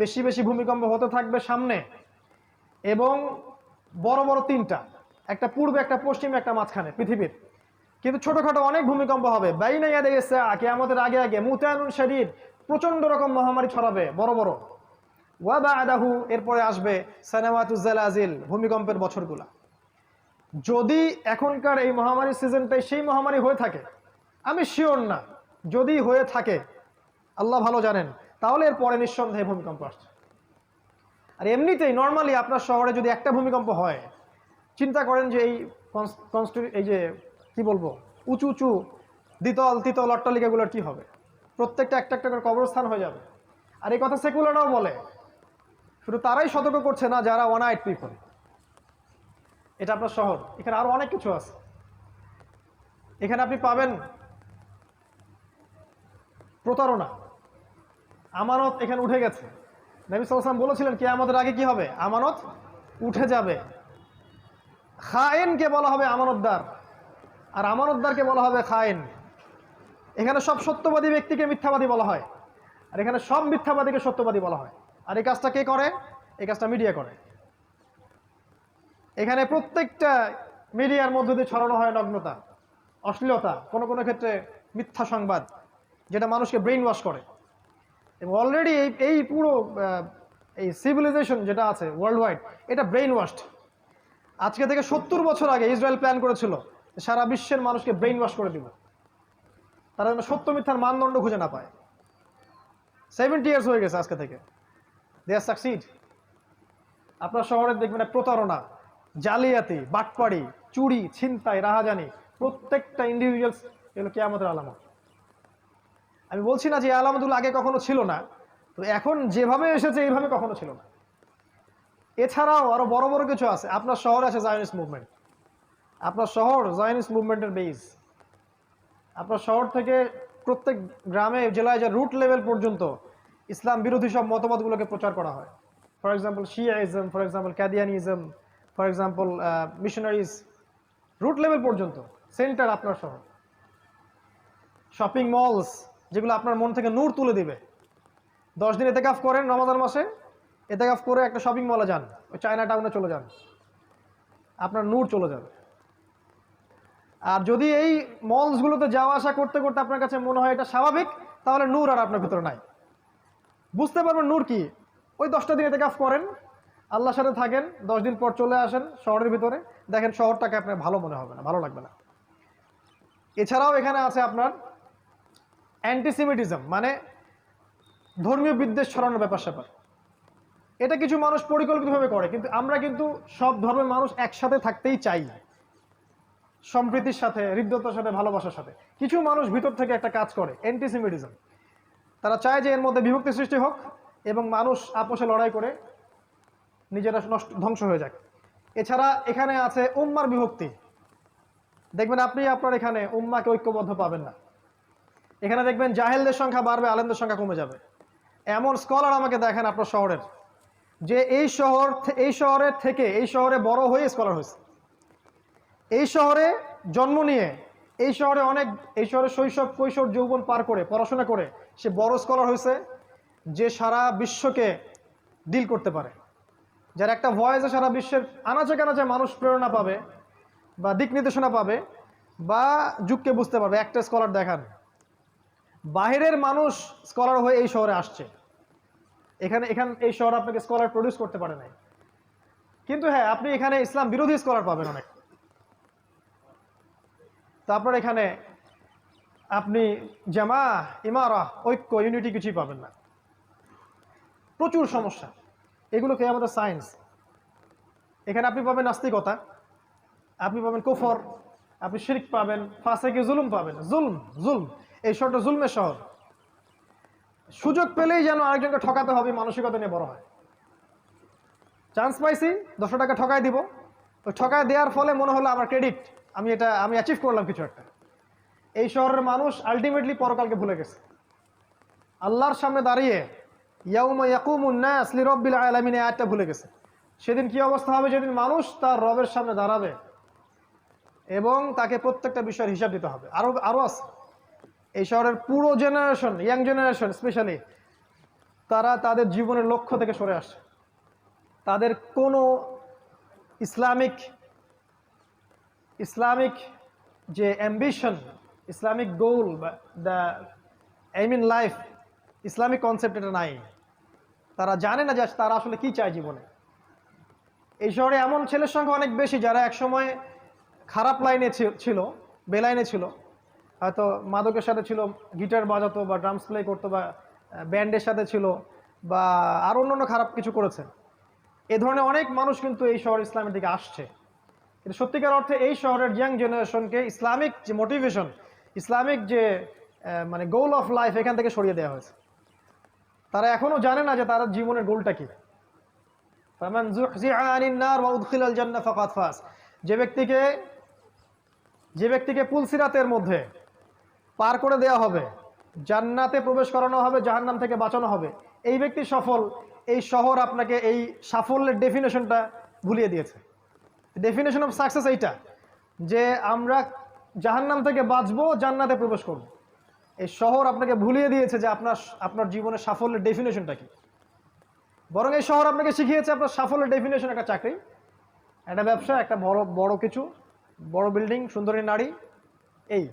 বেশি বেশি ভূমিকম্প হতে থাকবে সামনে, এবং বড় বড় তিনটা, একটা পূর্বে, একটা পশ্চিমে, একটা মাঝখানে পৃথিবীর। কিন্তু ছোটখাটো অনেক ভূমিকম্প হবে। বাইনা ইয়াদাই আস-সাআ, কিয়ামতের আগে আগে মুতানুন শাদীদ, প্রচন্ড রকম মহামারী ছড়াবে বড় বড়। ওয়া বা'দাহু, এরপরে আসবে সানাওয়াতুজ জালাজিল, ভূমিকম্পের বছরগুলা। যদি এখনকার এই মহামারীর সিজনটাই সেই মহামারী হয়ে থাকে, আমি শিওর না, যদি হয়ে থাকে আল্লাহ ভালো জানেন, তাহলে এর পরে নিঃসন্দেহে ভূমিকম্প আসছে। আর এমনিতেই নর্মালি আপনার শহরে যদি একটা ভূমিকম্প হয়, চিন্তা করেন যে এই যে কি বলবো, উঁচু উঁচু দ্বিতল তৃতীয় অট্টালিকাগুলোর কি হবে? প্রত্যেকটা একটা একটা করে কবরস্থান হয়ে যাবে। আর এই কথা সেকুলাররাও বলে, শুধু তারাই সতর্ক করছে না যারা ওয়ান আইড পিপল। এটা আপনার শহর, এখানে আরো অনেক কিছু আছে। এখানে আপনি পাবেন প্রতারণা, আমানত এখানে উঠে গেছে। নবী সাল্লাল্লাহু আলাইহি ওয়াসাল্লাম বলেছিলেন কিয়ামতের আগে কি হবে? আমানত উঠে যাবে। খায়েনকে বলা হবে আমানতদার, আর আমানতদারকে বলা হবে খায়েন। এখানে সব সত্যবাদী ব্যক্তিকে মিথ্যাবাদী বলা হয়, আর এখানে সব মিথ্যাবাদীকে সত্যবাদী বলা হয়। আর এই কাজটা কে করে? এই কাজটা মিডিয়া করে। এখানে প্রত্যেকটা মিডিয়ার মধ্য দিয়ে ছড়ানো হয় নগ্নতা, অশ্লীলতা, কোনো কোনো ক্ষেত্রে মিথ্যা সংবাদ, যেটা মানুষকে ব্রেইন ওয়াশ করে। এবং অলরেডি এই পুরো এই সিভিলাইজেশন যেটা আছে ওয়ার্ল্ড ওয়াইড, এটা ব্রেইন ওয়াশড। আজকে থেকে 70 বছর আগে ইসরায়েল প্ল্যান করেছিল সারা বিশ্বের মানুষকে ব্রেইন ওয়াশ করে দিব, তারা যেন সত্য মিথ্যার মানদণ্ড খুঁজে না পায়। 70 ইয়ার্স হয়ে গেছে আজকে থেকে, দে আর সাকসিড। আপনার শহরে দেখবেন প্রতারণা, জালিয়াতি, বাটপাড়ি, চুরি, ছিনতাই, রাহাজানি, প্রত্যেকটা ইন্ডিভিজুয়ালস, এগুলো কিয়ামতের আলামত। আমি বলছি না যে এই আলামতগুলো আগে কখনো ছিল না, তো এখন যেভাবে এসেছে এইভাবে কখনো ছিল না। এছাড়াও আরো বড় বড় কিছু আছে। আপনার শহরে আছে জায়নিস্ট মুভমেন্ট। আপনার শহর জায়নিস্ট মুভমেন্টের বেস। আপনার শহর থেকে প্রত্যেক গ্রামে জেলায়, যে রুট লেভেল পর্যন্ত ইসলাম বিরোধী সব মতবাদগুলোকে প্রচার করা হয়। For example Shiaism, for example Qadianism, for example missionaries, root level পর্যন্ত সেন্টার আপনার শহর। শপিং মলস, যেগুলো আপনার মন থেকে নূর তুলে দিবে। 10 দিন এতেকাফ করেন রমাদান মাসে, এতেকাফ করে একটা শপিং মলে যান, ওই চায়না টাউনে চলে যান, আপনার নূর চলে যাবে। আর যদি এই মলসগুলোতে যাওয়া আসা করতে করতে আপনার কাছে মনে হয় এটা স্বাভাবিক, তাহলে নূর আর আপনার ভিতরে নাই। বুঝতে পারবেন নূর কি, ওই 10টা দিন এতেকাফ করেন, আল্লাহর সাথে থাকেন, 10 দিন পর চলে আসেন শহরের ভিতরে, দেখেন শহরটাকে আপনার ভালো মনে হবে না, ভালো লাগবে না। এছাড়াও এখানে আছে আপনার অ্যান্টিসেমিটিজম, মানে ধর্মীয় বিদ্বেষ ছড়ানোর ব্যাপার স্যাপার। এটা কিছু মানুষ পরিকল্পিতভাবে করে, কিন্তু আমরা কিন্তু সব ধর্মের মানুষ একসাথে থাকতেই চাই, সম্প্রীতির সাথে, হৃদ্যতার সাথে, ভালোবাসার সাথে। কিছু মানুষ ভিতর থেকে একটা কাজ করে অ্যান্টিসেমিটিজম, তারা চায় যে এর মধ্যে বিভক্তি সৃষ্টি হোক এবং মানুষ আপোষে লড়াই করে নিজেরা ধ্বংস হয়ে যাক। এছাড়া এখানে আছে উম্মার বিভক্তি। দেখবেন আপনি আপনার এখানে উম্মাকে ঐক্যবদ্ধ পাবেন না। এখানে দেখবেন জাহেলদের সংখ্যা বাড়বে, আলেমদের সংখ্যা কমে যাবে। এমন স্কলার আমাকে দেখেন আপনার শহরের, যে এই শহরের থেকে এই শহরে বড় হয়ে স্কলার হয়েছে, এই শহরে জন্ম নিয়ে, এই শহরে শৈশব, কৈশোর, যৌবন পার করে, পড়াশোনা করে সে বড় স্কলার হয়েছে, যে সারা বিশ্বকে ডিল করতে পারে, যার একটা ভয়েসে সারা বিশ্বের আনাচে কানাচে মানুষ প্রেরণা পাবে বা দিক নির্দেশনা পাবে বা যুগকে বুঝতে পারবে। একটা স্কলার দেখান, বাহিরের মানুষ স্কলার হয়ে এই শহরে আসছে, এই শহর আপনাকে স্কলার প্রডিউস করতে পারে নাই। কিন্তু হ্যাঁ, আপনি এখানে ইসলাম বিরোধী স্কলার পাবেন অনেক। তারপর এখানে আপনি জামা, ইমারা, ঐক্য, ইউনিটি কিছুই পাবেন না। প্রচুর সমস্যা। এগুলোকে আমাদের সায়েন্স। এখানে আপনি পাবেন নাস্তিকতা, আপনি পাবেন কুফর, আপনি শিরক পাবেন, ফাসেকি জুলুম পাবেন। জুলম, এই শহরটা জুলমের শহর। সুযোগ পেলেই যেন আরেকজনকে ঠকাতে হবে মানসিকতা নিয়ে বড় হয়। চান্স পাইছি 10 টাকা ঠকায় দিব, ওই ঠকায় দেওয়ার ফলে মনে হলো আমার ক্রেডিট, আমি অ্যাচিভ করলাম কিছু একটা। এই শহরের মানুষ আলটিমেটলি পরকালকে ভুলে গেছে। আল্লাহর সামনে দাঁড়িয়ে ইয়াউমা ইয়াকুমুন নাস লিরাব্বিল আলামিন এই আয়াতটা ভুলে গেছে। সেদিন কি অবস্থা হবে? যেদিন মানুষ তার রবের সামনে দাঁড়াবে এবং তাকে প্রত্যেকটা বিষয়ের হিসাব দিতে হবে। আরো আছে। এই শহরের পুরো জেনারেশন, ইয়াং জেনারেশন স্পেশালি, তারা তাদের জীবনের লক্ষ্য থেকে সরে আসছে। তাদের কোনো ইসলামিক যে অ্যাম্বিশন, ইসলামিক গোল বা the aim in life, Islamic concept এটা নাই। তারা জানে না যে তারা আসলে কি চায় জীবনে। এই শহরে এমন ছেলের সংখ্যা অনেক বেশি যারা একসময় খারাপ লাইনে ছিল, বেলাইনে ছিল, হয়তো মাদকের সাথে ছিল, গিটার বাজাতো বা ড্রামস প্লে করতো বা ব্যান্ডের সাথে ছিল বা আরও অন্যান্য খারাপ কিছু করেছে। এ ধরনের অনেক মানুষ কিন্তু এই শহর ইসলামের দিকে আসছে। কিন্তু সত্যিকার অর্থে এই শহরের ইয়াং জেনারেশনকে ইসলামিক যে মোটিভেশন, ইসলামিক যে মানে গোল অফ লাইফ, এখান থেকে সরিয়ে দেওয়া হয়েছে। তারা এখনও জানে না যে তার জীবনের গোলটা কি। ফামান যুহজিহা আনিন নার ওয়া উদখিলাল জান্নাহ ফাকাদ ফাজ। যে ব্যক্তিকে পুলসিরাতের মধ্যে পার করে দেওয়া হবে, জান্নাতে প্রবেশ করানো হবে, জাহান্নাম থেকে বাঁচানো হবে, এই ব্যক্তি সফল। এই শহর আপনাকে এই সাফল্যের ডেফিনেশনটা ভুলিয়ে দিয়েছে। ডেফিনেশন অফ সাকসেস এইটা যে আমরা জাহান্নাম থেকে বাঁচবো, জান্নাতে প্রবেশ করব। এই শহর আপনাকে ভুলিয়ে দিয়েছে যে আপনার জীবনের সাফল্যের ডেফিনেশনটা কি। বরং এই শহর আপনাকে শিখিয়েছে আপনার সাফল্যের ডেফিনেশন একটা চাকরি, একটা ব্যবসা, একটা বড় কিছু, বড় বিল্ডিং, সুন্দরী নারী। এই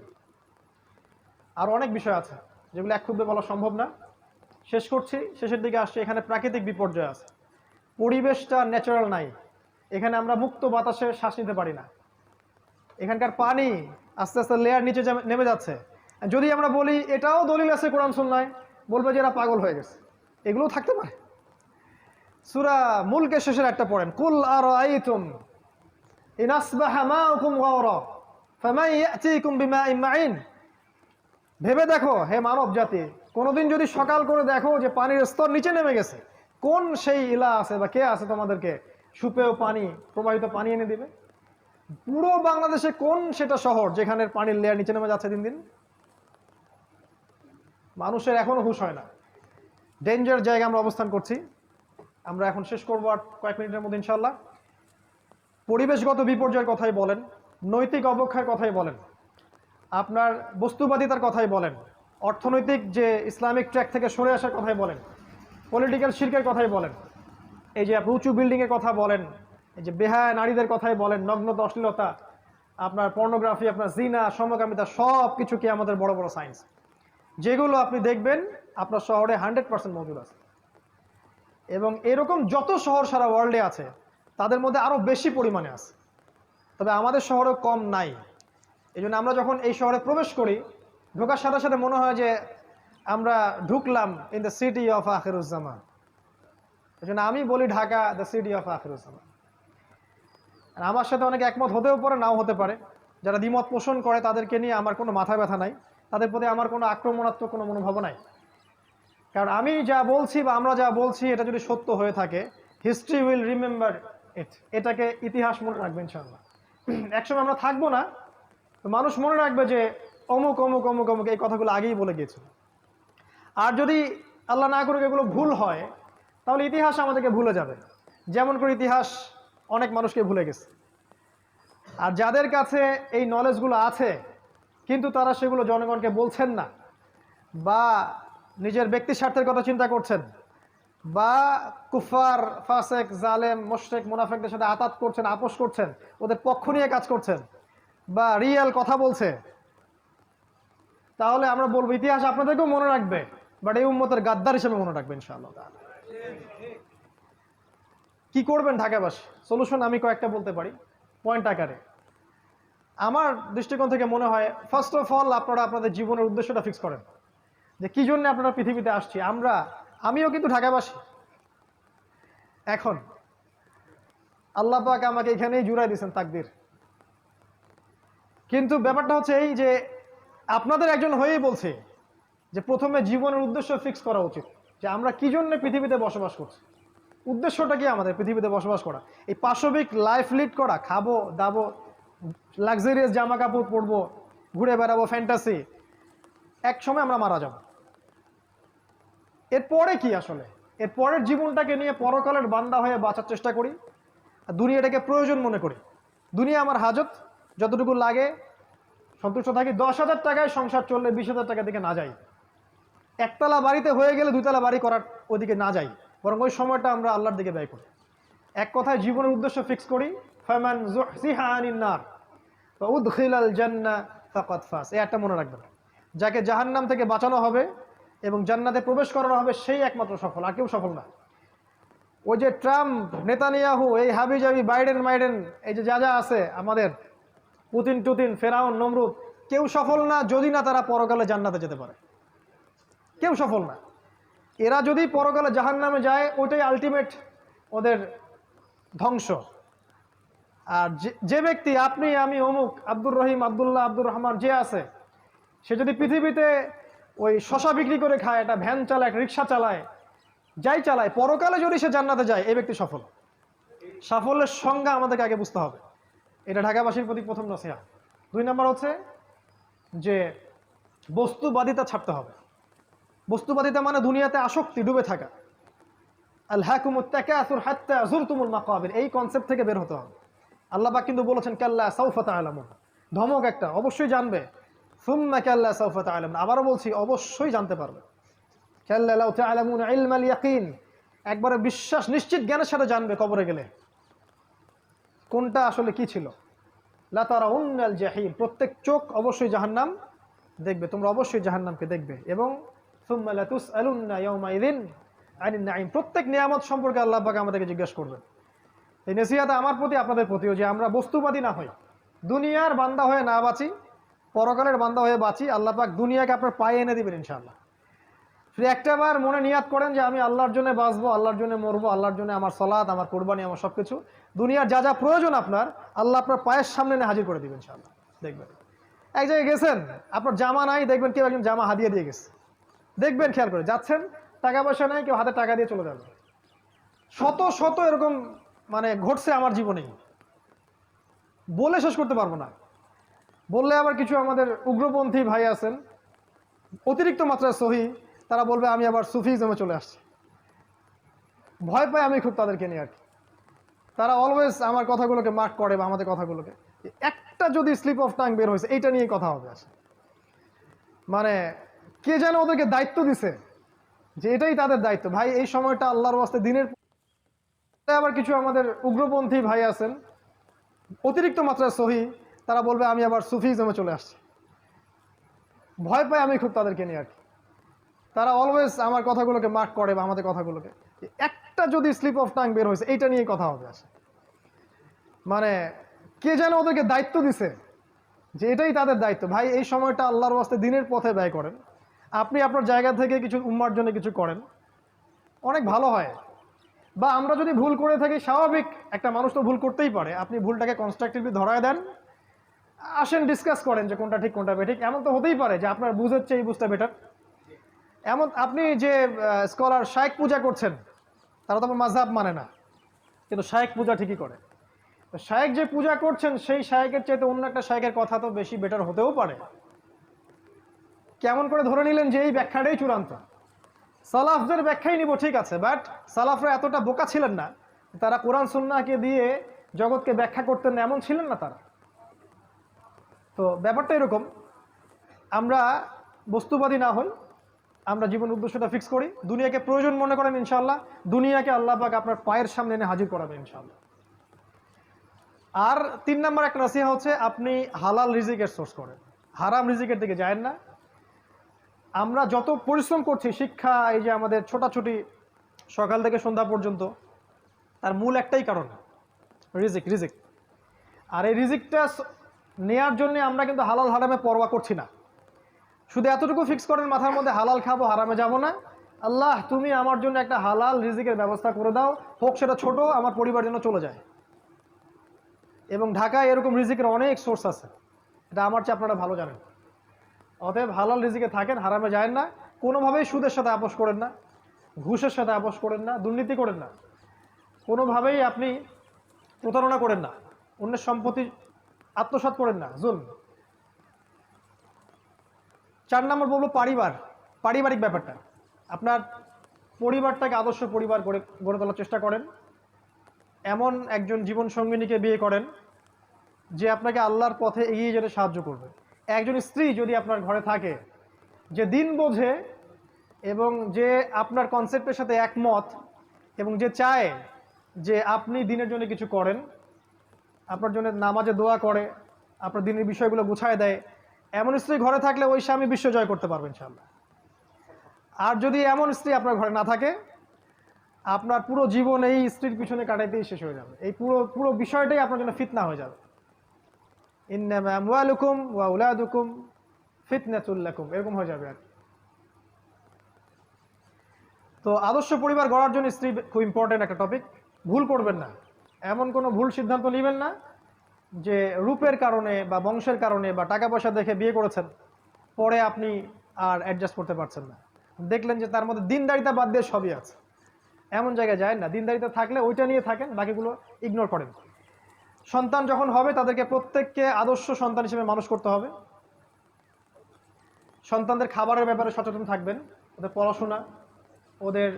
আর অনেক বিষয় আছে যেগুলো এক ক্ষুব্ধে বলা সম্ভব না। শেষ করছি, শেষের দিকে আসছে। এখানে প্রাকৃতিক বিপর্যয় আছে, পরিবেশটা ন্যাচারাল নাই। এখানে আমরা মুক্ত বাতাসে শ্বাস নিতে পারি না। এখানকার পানি আস্তে আস্তে লেয়ার নিচে নেমে যাচ্ছে। যদি আমরা বলি এটাও দলিল আছে কোরআন সুন্নাহয়, বলবে যে এরা পাগল হয়ে গেছে। এগুলোও থাকতে পারে। সূরা মুলকের শেষের একটা পড়েন, কুল আরাআইতুম ইন আসবাহা মাউকুম গাওরা ফামান ইয়াতিকুম বিমাইন মাইন। ভেবে দেখো হে মানব জাতি, কোনোদিন যদি সকাল করে দেখো যে পানির স্তর নিচে নেমে গেছে, কোন সেই ইলা আছে বা কে আছে তোমাদেরকে সুপেয় পানি, প্রবাহিত পানি এনে দিবে? পুরো বাংলাদেশে কোন সেটা শহর যেখানে পানির লেয়ার নিচে নেমে যাচ্ছে দিন দিন? মানুষের এখনো হুঁশ হয় না। ডেঞ্জার জায়গায় আমরা অবস্থান করছি। আমরা এখন শেষ করবো আর কয়েক মিনিটের মধ্যে ইনশাল্লাহ। পরিবেশগত বিপর্যয়ের কথাই বলেন, নৈতিক অবক্ষয়ের কথাই বলেন, আপনার বস্তুবাদিতার কথাই বলেন, অর্থনৈতিক যে ইসলামিক ট্র্যাক থেকে সরে আসার কথাই বলেন, পলিটিক্যাল শিরকের কথাই বলেন, এই যে আপনি উঁচু বিল্ডিংয়ের কথা বলেন, এই যে বেহায়া নারীদের কথাই বলেন, নগ্নতা, অশ্লীলতা, আপনার পর্নোগ্রাফি, আপনার জিনা, সমকামিতা, সব কিছু কি আমাদের বড় বড় সায়েন্স, যেগুলো আপনি দেখবেন আপনার শহরে 100% মজুদ আছে। এবং এরকম যত শহর সারা ওয়ার্ল্ডে আছে তাদের মধ্যে আরও বেশি পরিমাণে আছে, তবে আমাদের শহরেও কম নাই। এই জন্য আমরা যখন এই শহরে প্রবেশ করি, ঢোকার সাথে সাথে মনে হয় যে আমরা ঢুকলাম ইন দ্য সিটি অফ আখিরুজ্জামান। এই জন্য আমি বলি ঢাকা দ্য সিটি অফ আখিরুজ্জামান। আর আমার সাথে অনেকে একমত হতেও পারে, নাও হতে পারে। যারা দ্বিমত পোষণ করে তাদেরকে নিয়ে আমার কোনো মাথা ব্যথা নাই, তাদের প্রতি আমার কোনো আক্রমণাত্মক কোনো মনোভাব নাই। কারণ আমি যা বলছি বা আমরা যা বলছি এটা যদি সত্য হয়ে থাকে, হিস্ট্রি উইল রিমেম্বার ইট। এটাকে ইতিহাস মনে রাখবে ইনশাআল্লাহ। একসময় আমরা থাকবো না, তো মানুষ মনে রাখবে যে অমুক অমুক অমুক অমুক এই কথাগুলো আগেই বলে গিয়েছিল। আর যদি আল্লাহ না করুক এগুলো ভুল হয়, তাহলে ইতিহাস আমাদেরকে ভুলে যাবে, যেমন করে ইতিহাস অনেক মানুষকে ভুলে গেছে। আর যাদের কাছে এই নলেজগুলো আছে কিন্তু তারা সেগুলো জনগণকে বলছেন না, বা নিজের ব্যক্তি স্বার্থের কথা চিন্তা করছেন, বা কুফার, ফাসেক, জালেম, মুশরিক, মুনাফিকদের সাথে আতাত করছেন, আপোষ করছেন, ওদের পক্ষ নিয়ে কাজ করছেন, বা রিয়েল কথা বলছে, তাহলে আমরা বলবো ইতিহাস আপনাদেরকেও মনে রাখবে, বাট এই উম্মতের গাদ্দার হিসেবে মনে রাখবে ইনশাআল্লাহ। কি করবেন ঢাকাবাসী? সলিউশন আমি কয়েকটা বলতে পারি পয়েন্ট আকারে। আমার দৃষ্টিকোণ থেকে মনে হয় ফার্স্ট অফ অল আপনারা আপনাদের জীবনের উদ্দেশ্যটা ফিক্স করেন যে কি জন্য আপনারা পৃথিবীতে আসছি। আমিও কিন্তু ঢাকাবাসী। এখন আল্লাহ পাক আমাকে এখানেই জুড়াই দিয়েছেন তাকদীর। কিন্তু ব্যাপারটা হচ্ছে এই যে আপনাদের একজন হয়েই বলছে যে প্রথমে জীবনের উদ্দেশ্য ফিক্স করা উচিত, যে আমরা কি জন্য পৃথিবীতে বসবাস করছি, উদ্দেশ্যটা কি আমাদের পৃথিবীতে বসবাস করা। এই পাশবিক লাইফ লিড করা, খাবো দাবো, লাক্সারিয়াস জামা কাপড় পরবো, ঘুরে বেড়াবো, ফ্যান্টাসি, এক সময় আমরা মারা যাব। এরপরে কি আসলে এর পরের জীবনটাকে নিয়ে পরকালের বান্দা হয়ে বাঁচার চেষ্টা করি, আর দুনিয়াটাকে প্রয়োজন মনে করি। দুনিয়া আমার হাজত, যতটুকু লাগে সন্তুষ্ট থাকি। 10,000 টাকায় সংসার চললে 20,000 টাকা দিকে না যাই, একতলা বাড়িতে হয়ে গেলে দুইতলা বাড়ি করার ওদিকে না যাই, বরং ওই সময়টা আমরা আল্লাহর দিকে ব্যয় করি। এক কথায় জীবনের উদ্দেশ্য ফিক্স করি, ফামান যুহজিহা আনিন নার ওয়া উদখিলাল জান্নাহ ফাকাদ ফাজ। এই একটা মনে রাখবেন, যাকে জাহান্নাম থেকে বাঁচানো হবে এবং জান্নাতে প্রবেশ করানো হবে সেই একমাত্র সফল, আর কেউ সফল না। ওই যে ট্রাম্প, নেতানিয়াহু, এই হাবিজাবি, বাইডেন, এই যে যা যা আছে আমাদের, পুতিন টুতিন, ফেরাউন, নমরুদ, কেউ সফল না যদি না তারা পরকালে জান্নাতে যেতে পারে। কেউ সফল না। এরা যদি পরকালে জাহান্নামে যায়, ওইটাই আলটিমেট ওদের ধ্বংস। আর যে ব্যক্তি, আপনি আমি অমুক, আব্দুর রহিম, আব্দুল্লাহ, আব্দুর রহমান যে আছে, সে যদি পৃথিবীতে ওই শশা বিক্রি করে খায়, একটা ভ্যান চালায়, একটা রিক্সা চালায়, যাই চালায়, পরকালে যদি সে জান্নাতে যায়, এই ব্যক্তি সফল। সাফল্যের সংজ্ঞা আমাদেরকে আগে বুঝতে হবে। এটা ঢাকাবাসীর প্রতি প্রথম নসিহত। 2 নম্বর হচ্ছে যে বস্তুবাদিতা ছাড়তে হবে। বস্তুবাদিতা মানে দুনিয়াতে আসক্তি, ডুবে থাকা। আলহাকুমুত তাকাসুর হাত্তা যুরতুমুল মাকাবির, এই কনসেপ্ট থেকে বের হতে হবে। আল্লাহ পাক কিন্তু বলেছেন কাল্লা সাউফা তা'লামুন, ধমক একটা, অবশ্যই জানবে। সুম্মা কাল্লা সাউফা তা'লামুন, আবারও বলছি অবশ্যই জানতে পারবে। কাল্লা লাউ তা'লামুন ইলমাল ইয়াকিন, একবারে বিশ্বাস নিশ্চিত জ্ঞানের সাথে জানবে কবরে গেলে কোনটা আসলে কি ছিল। লা তারাউন্নাল জাহিম, প্রত্যেক চোখ অবশ্যই জাহান্নাম দেখবে, তোমরা অবশ্যই জাহান্নামকে দেখবে। এবং সুম্মা লাতুসআলুন্না ইয়াওমাইযিন আনিন নাঈম, প্রত্যেক নিয়ামত সম্পর্কে আল্লাহ পাক আমাদেরকে জিজ্ঞাসা করবেন। এই নসিহত আমার প্রতি, আপনাদের প্রতিও, যে আমরা বস্তুবাদী না হই, দুনিয়ার বান্দা হয়ে না বাঁচি, পরকালের বান্দা হয়ে বাঁচি। আল্লাহ পাক দুনিয়াকে আপনার পায়ে এনে দিবেন ইনশাআল্লাহ। শুধু একটাবার মনে নিয়াত করেন যে আমি আল্লাহর জন্য বাঁচবো, আল্লাহর জন্য মরবো, আল্লাহর জন্য আমার সালাত, আমার কোরবানি, আমার সব কিছু, দুনিয়ার যা যা প্রয়োজন আপনার, আল্লাহ আপনার পায়ের সামনে এনে হাজির করে দিবেন ইনশাআল্লাহ। দেখবেন এক জায়গায় গেছেন, আপনার জামা নাই, দেখবেন কেউ একজন জামা হাদিয়া দিয়ে গেছে, দেখবেন খেয়াল করে, যাচ্ছেন, টাকা পয়সা নাই, কেউ হাতে টাকা দিয়ে চলে যাবে। শত শত এরকম মানে ঘটছে আমার জীবনেই, বলে শেষ করতে পারবো না। বললে আবার কিছু আমাদের উগ্রপন্থী ভাই আছেন, অতিরিক্ত মাত্রায় সহি, তারা বলবে আমি আবার সুফিজমে চলে আসছি। ভয় পাই আমি খুব তাদেরকে নিয়ে আর কি। তারা অলওয়েজ আমার কথাগুলোকে মার্ক করে, বা আমাদের কথাগুলোকে, একটা যদি স্লিপ অফ টাং বের হয়েছে এইটা নিয়ে কথা হবে আসে। মানে কে যেন ওদেরকে দায়িত্ব দিছে যে এটাই তাদের দায়িত্ব। ভাই এই সময়টা আল্লাহর ওয়াস্তে দিনের, আবার কিছু আমাদের উগ্রপন্থী ভাই আছেন, অতিরিক্ত মাত্রায় সহি, তারা বলবে আমি আবার সুফিজমে চলে আসছি। ভয় পাই আমি খুব তাদেরকে নিয়ে আর কি। তারা অলওয়েজ আমার কথাগুলোকে মার্ক করে, বা আমাদের কথাগুলোকে, একটা যদি স্লিপ অফ টাং বের হয়েছে এইটা নিয়ে কথা হবে আসে। মানে কে যেন ওদেরকে দায়িত্ব দিছে যে এটাই তাদের দায়িত্ব। ভাই এই সময়টা আল্লাহর ওয়াস্তে দিনের পথে ব্যয় করেন। আপনি আপনার জায়গা থেকে কিছু উম্মার জন্য কিছু করেন, অনেক ভালো হয়। বা আমরা যদি ভুল করে থাকি, স্বাভাবিক, একটা মানুষ তো ভুল করতেই পারে, আপনি ভুলটাকে কনস্ট্রাকটিভলি ধরায় দেন, আসেন ডিসকাস করেন যে কোনটা ঠিক কোনটা বেঠিক। এমন তো হতেই পারে যে আপনার বুঝ হচ্ছে এই বুঝটা বেটার। এমন আপনি যে স্কলার শায়েখ পূজা করছেন, তারা তো আমার মাযহাব মানে না, কিন্তু শায়েখ পূজা ঠিকই করে। তো শায়েখ যে পূজা করছেন, সেই শায়েখের চাইতে অন্য একটা শায়েখের কথা তো বেশি বেটার হতেও পারে। কেমন করে ধরে নিলেন যে এই ব্যাখ্যাটাই চূড়ান্ত? সালাফদের ব্যাখ্যাই নিব, ঠিক আছে, বাট সালাফরা এতটা বোকা ছিলেন না, তারা কোরআন সুন্নাহকে দিয়ে জগৎকে ব্যাখ্যা করতেন না, এমন ছিলেন না তারা। তো ব্যাপারটা এরকম, আমরা বস্তুবাদী না হই, আমরা জীবন উদ্দেশ্যটা ফিক্স করি, দুনিয়াকে প্রয়োজন মনে করেন, ইনশাআল্লাহ দুনিয়াকে আল্লাহ পাক আপনার পায়ের সামনে এনে হাজির করাবে ইনশাআল্লাহ। আর 3 নম্বর একটা নসিহত হচ্ছে আপনি হালাল রিজিকের সোর্স করেন, হারাম রিজিকের দিকে যায়েন না। আমরা যত পরিশ্রম করছি, শিক্ষা, এই যে আমাদের ছোটাছুটি সকাল থেকে সন্ধ্যা পর্যন্ত, তার মূল একটাই কারণ, রিজিক। আর এই রিজিকটা নেয়ার জন্য আমরা কিন্তু হালাল হারামে পরোয়া করছি না। শুধু এতটুকু ফিক্স করেন মাথার মধ্যে, হালাল খাবো, হারামে যাব না। আল্লাহ তুমি আমার জন্য একটা হালাল রিজিকের ব্যবস্থা করে দাও, হোক সেটা ছোট, আমার পরিবার যেন চলে যায়। এবং ঢাকায় এরকম রিজিকের অনেক সোর্স আছে, এটা আমার চেয়ে আপনারা ভালো জানেন। অতএব হালাল রিজিকে থাকেন, হারামে যায় না। কোনোভাবেই সুদের সাথে আপোষ করেন না, ঘুষের সাথে আপোষ করেন না, দুর্নীতি করেন না, কোনোভাবেই আপনি প্রতারণা করেন না, অন্যের সম্পত্তি আত্মসাৎ করেন না, জুলম। 4 নম্বর বলবো পারিবারিক ব্যাপারটা। আপনার পরিবারটাকে আদর্শ পরিবার গড়ে তোলার চেষ্টা করেন। এমন একজন জীবন সঙ্গিনীকে বিয়ে করেন যে আপনাকে আল্লাহর পথে এগিয়ে যেতে সাহায্য করবে। একজন স্ত্রী যদি আপনার ঘরে থাকে যে দিন বোঝে এবং যে আপনার কনসেপ্টের সাথে একমত এবং যে চায় যে আপনি দিনের জন্য কিছু করেন, আপনার জন্য নামাজে দোয়া করে, আপনার দিনের বিষয়গুলো গুছায় দেয়, এমন স্ত্রী ঘরে থাকলে ওই স্বামী বিশ্ব জয় করতে পারবেন ইনশাআল্লাহ। আর যদি এমন স্ত্রী আপনার ঘরে না থাকে, আপনার পুরো জীবন এই স্ত্রীর পিছনে কাটাইতেই শেষ হয়ে যাবে। এই পুরো বিষয়টাই আপনার জন্য ফিতনা হয়ে যাবে। ইন্নামা আমওয়ালুকুম ওয়া আওলাদুকুম ফিতনাতুল লাকুম, এরকম হয়ে যাবে আর। তো আদর্শ পরিবার গড়ার জন্য স্ত্রী খুব ইম্পর্টেন্ট একটা টপিক। ভুল করবেন না, এমন কোনো ভুল সিদ্ধান্ত নেবেন না যে রূপের কারণে বা বংশের কারণে বা টাকা পয়সা দেখে বিয়ে করেছেন, পরে আপনি আর অ্যাডজাস্ট করতে পারছেন না, দেখলেন যে তার মধ্যে দিনদারিতা বাদ দিয়ে সবই আছে। এমন জায়গায় যায় না, দিনদারিতা থাকলে ওইটা নিয়ে থাকেন, বাকিগুলো ইগনোর করেন। সন্তান যখন হবে তাদেরকে প্রত্যেককে আদর্শ সন্তান হিসেবে মানুষ করতে হবে। সন্তানদের খাবারের ব্যাপারে সচেতন থাকবেন, ওদের পড়াশোনা, ওদের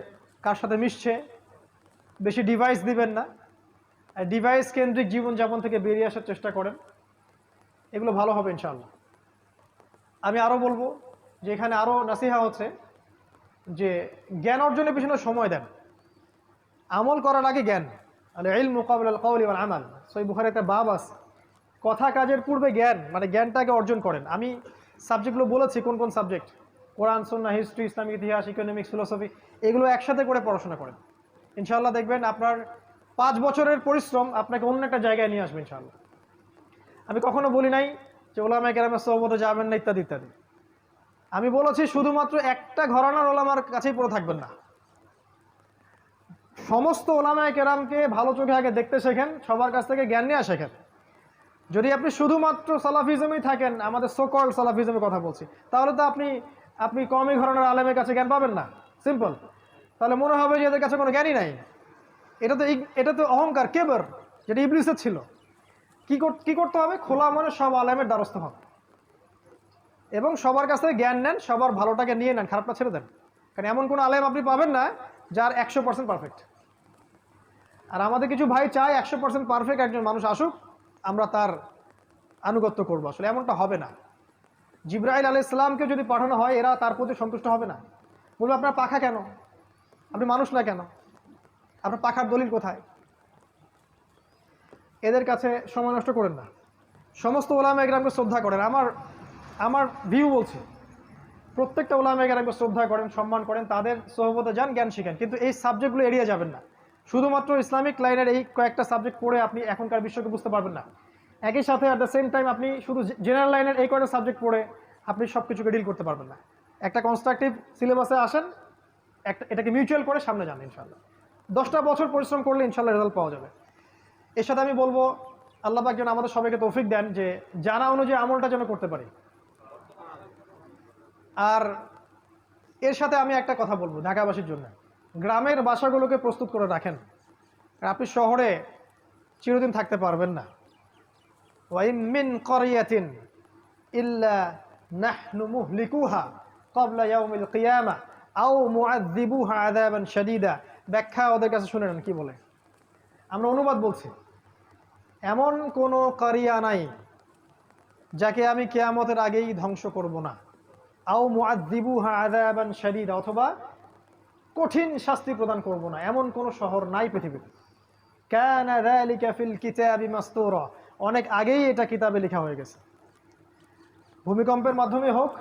কার সাথে মিশছে, বেশি ডিভাইস দিবেন না, ডিভাইস কেন্দ্রিক জীবনযাপন থেকে বেরিয়ে আসার চেষ্টা করেন। এগুলো ভালো হবে ইনশাআল্লাহ। আমি আরও বলবো যে এখানে আরও নাসিহা হচ্ছে যে জ্ঞান অর্জনের পিছনে সময় দেন, আমল করার আগে জ্ঞান। আল ইলমু ক্বাবলা আল কওলি ওয়াল আমাল, সহিহ বুখারীর একটা বাব আছে, কথা কাজের পূর্বে জ্ঞান, মানে জ্ঞানটাকে অর্জন করেন। আমি সাবজেক্টগুলো বলেছি কোন কোন সাবজেক্ট, কোরআন, সুন্নাহ, হিস্ট্রি, ইসলামিক ইতিহাস, ইকোনমিক্স, ফিলোসফি, এগুলো একসাথে করে পড়াশোনা করেন। ইনশাআল্লাহ দেখবেন আপনার 5 বছরের পরিশ্রম আপনাকে অন্য একটা জায়গায় নিয়ে আসবে ইনশাআল্লাহ। আমি কখনো বলি নাই যে ওলামায়ে কেরামের সোহবতে যাবেন না ইত্যাদি ইত্যাদি। আমি বলেছি শুধুমাত্র একটা ঘরানার ওলামার কাছেই পড়ে থাকবেন না, সমস্ত ওলামায়ে কেরামকে ভালো চোখে আগে দেখতে শেখেন, সবার কাছ থেকে জ্ঞান নিয়ে শেখেন। যদি আপনি শুধুমাত্র সালাফিজমেই থাকেন, আমাদের সোকল্ড সালাফিজমের কথা বলছি, তাহলে তো আপনি কমই ঘরানার আলেমের কাছে জ্ঞান পাবেন না, সিম্পল। তাহলে মনে হবে যে এদের কাছে কোনো জ্ঞানই নাই। এটা তো অহংকার, কেবর, যেটা ইবলিসের ছিল। কি করতে হবে? খোলা মনে সব আলেমের দ্বারস্থ হন এবং সবার কাছ থেকে জ্ঞান নেন, সবার ভালোটাকে নিয়ে নেন, খারাপটা ছেড়ে দেন। কারণ এমন কোনো আলেম আপনি পাবেন না যার 100% পারফেক্ট। আর আমাদের কিছু ভাই চায় 100% পারফেক্ট একজন মানুষ আসুক, আমরা তার আনুগত্য করবো। আসলে এমনটা হবে না। জিবরাইল আলাইহিস সালামকে যদি পাঠানো হয়, এরা তার প্রতি সন্তুষ্ট হবে না, বলবে আপনার পাখা কেন, আপনি মানুষ না কেন, আপনার পাখার দলিল কোথায়? এদের কাছে সময় নষ্ট করেন না, সমস্ত ওলামায়ে কেরামকে শ্রদ্ধা করেন। আমার ভিউ বলছি, প্রত্যেকটা ওলামায়ে কেরামকে শ্রদ্ধা করেন, সম্মান করেন, তাদের সোহবতে যান, জ্ঞান শিখেন, কিন্তু এই সাবজেক্টগুলো এড়িয়ে যাবেন না। শুধুমাত্র ইসলামিক লাইনের এই কয়েকটা সাবজেক্ট পড়ে আপনি এখনকার বিশ্বকে বুঝতে পারবেন না। একই সাথে অ্যাট দ্য সেম টাইম আপনি শুধু জেনারেল লাইনের এই কয়েকটা সাবজেক্ট পড়ে আপনি সব কিছুকে ডিল করতে পারবেন না। একটা কনস্ট্রাকটিভ সিলেবাসে আসেন, এটাকে মিউচুয়াল করে সামনে যান ইনশাআল্লাহ। 10টা বছর পরিশ্রম করলে ইনশাআল্লাহ রেজাল্ট পাওয়া যাবে। এর সাথে আমি বলবো আল্লাহ পাক যেন আমাদের সবাইকে তৌফিক দেন যে জানা অনুযায়ী আমলটা যেন করতে পারি। আর এর সাথে আমি একটা কথা বলবো ঢাকাবাসীর জন্য, গ্রামের বাসাগুলোকে প্রস্তুত করে রাখেন। আপনি শহরে চিরদিন থাকতে পারবেন না। ওয়াইন মিন ক্বরিয়াতিন ইল্লা নাহনু মুহলিকুহা ক্বাবলা ইয়াউমিল কিয়ামা আও মুআযযিবুহা আযাবান শাদীদা। ব্যাখ্যা ওদের কাছে শুনে নেন কি বলে, আমরা অনুবাদ বলছি। এমন কোনো কারিয়া নাই যাকে আমি কিয়ামতের আগেই ধ্বংস করব না, আও মুআযযিবুহা আযাবান শাদীদা, অথবা কঠিন শাস্তি প্রদান করব না, এমন কোনো শহর নাই পৃথিবীতে। কানা যালিকা ফিল কিতাবি মাসতুরা, অনেক আগেই এটা কিতাবে লেখা হয়ে গেছে। ভূমিকম্পের মাধ্যমে হোক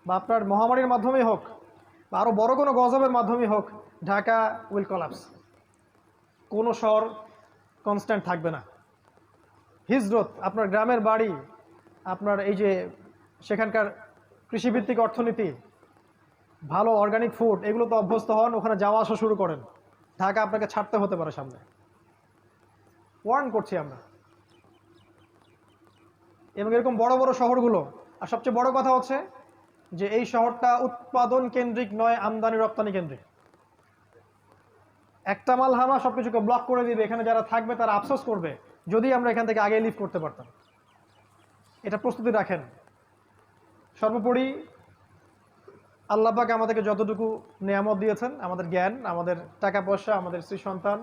বা আপনার মহামারীর মাধ্যমে হোক বা আরও বড় কোনো গজবের মাধ্যমে হোক, ঢাকা উইল কলাপস। কোনো শহর কনস্ট্যান্ট থাকবে না। হিজরত, আপনার গ্রামের বাড়ি আপনার এই যে সেখানকার কৃষিভিত্তিক অর্থনীতি, ভালো অর্গানিক ফুড, এগুলো তো অভ্যস্ত হন, ওখানে যাওয়া আসা শুরু করেন, ঢাকা আপনাকে ছাড়তে হতে পারে সামনে। ওয়ার্ন করছি আমরা। এবং এরকম বড় বড় শহরগুলো, আর সবচেয়ে বড় কথা হচ্ছে যে এই শহরটা উৎপাদন কেন্দ্রিক নয়, আমদানি রপ্তানি কেন্দ্রিক। একটা মাল হামা সবকিছুকে ব্লক করে দিবে, এখানে যারা থাকবে তারা আফসোস করবে যদি আমরা এখান থেকে আগে লিভ করতে পারতাম। এটা প্রস্তুতি রাখেন। সর্বোপরি আল্লাহ পাক আমাদেরকে যতটুকু নিয়ামত দিয়েছেন, আমাদের জ্ঞান, আমাদের টাকা পয়সা, আমাদের স্ত্রী সন্তান,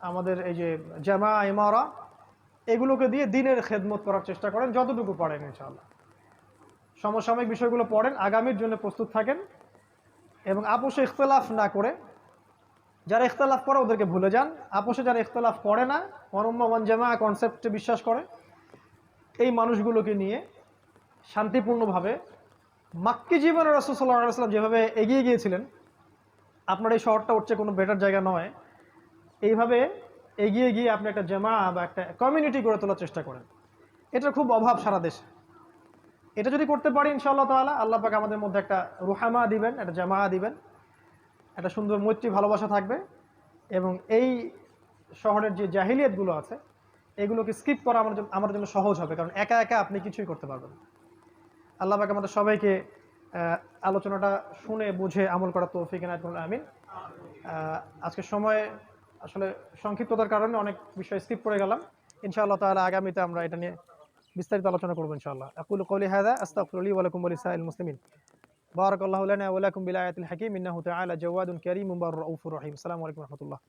আমাদের এই যে জামা ইমারা, এগুলোকে দিয়ে দিনের খেদমত করার চেষ্টা করেন যতটুকু পারেন ইনশাআল্লাহ। সমসাময়িক বিষয়গুলো পড়েন, আগামীর জন্য প্রস্তুত থাকেন, এবং আপোষে ইখতলাফ না করে, যারা ইখতলাফ করে ওদেরকে ভুলে যান। আপোষে যারা ইখতলাফ করে না, ওয়ানুম্মা ওয়ান জামা কনসেপ্টে বিশ্বাস করে, এই মানুষগুলোকে নিয়ে শান্তিপূর্ণভাবে মাক্কি জীবনে রাসূল সাল্লাল্লাহু আলাইহি ওয়াসাল্লাম যেভাবে এগিয়ে গিয়েছিলেন, আপনার এই শহরটা হচ্ছে কোনো বেটার জায়গা নয়, এইভাবে এগিয়ে গিয়ে আপনি একটা জামা বা একটা কমিউনিটি গড়ে তোলার চেষ্টা করেন। এটার খুব অভাব সারা দেশে। এটা যদি করতে পারি ইনশাআল্লাহ তাআলা, আল্লাহ পাক আমাদের মধ্যে একটা রুহামা দিবেন, একটা জামা দিবেন, একটা সুন্দর মৈত্রী ভালোবাসা থাকবে, এবং এই শহরের যে জাহিলিয়াতগুলো আছে এগুলোকে স্কিপ করা আমার জন্য সহজ হবে, কারণ একা একা আপনি কিছুই করতে পারবেন। আল্লাহ পাক আমাদের সবাইকে আলোচনাটা শুনে বুঝে আমল করার তৌফিক এনায়েত করুন, আমিন। আজকের সময় আসলে সংক্ষিপ্ততার কারণে অনেক বিষয় স্কিপ করে গেলাম। ইনশাআল্লাহ তাআলা আগামীতে আমরা এটা নিয়ে বিস্তারিত আলোচনা করবো ইনশাআল্লাহ। আকুলু কওলি হাযা আস্তাগফিরুল্লাহ ওয়া লাকুম ওয়া লিসাইরিল মুসলিমিন। বারাকাল্লাহু লানা ওয়া লাকুম বিল আয়াতিল হাকীম ইন্নাহু তাআলা জাওয়াদুন কারীমুন বার রাউফুর রহিম। আসসালামু আলাইকুম ওয়া রাহমাতুল্লাহ।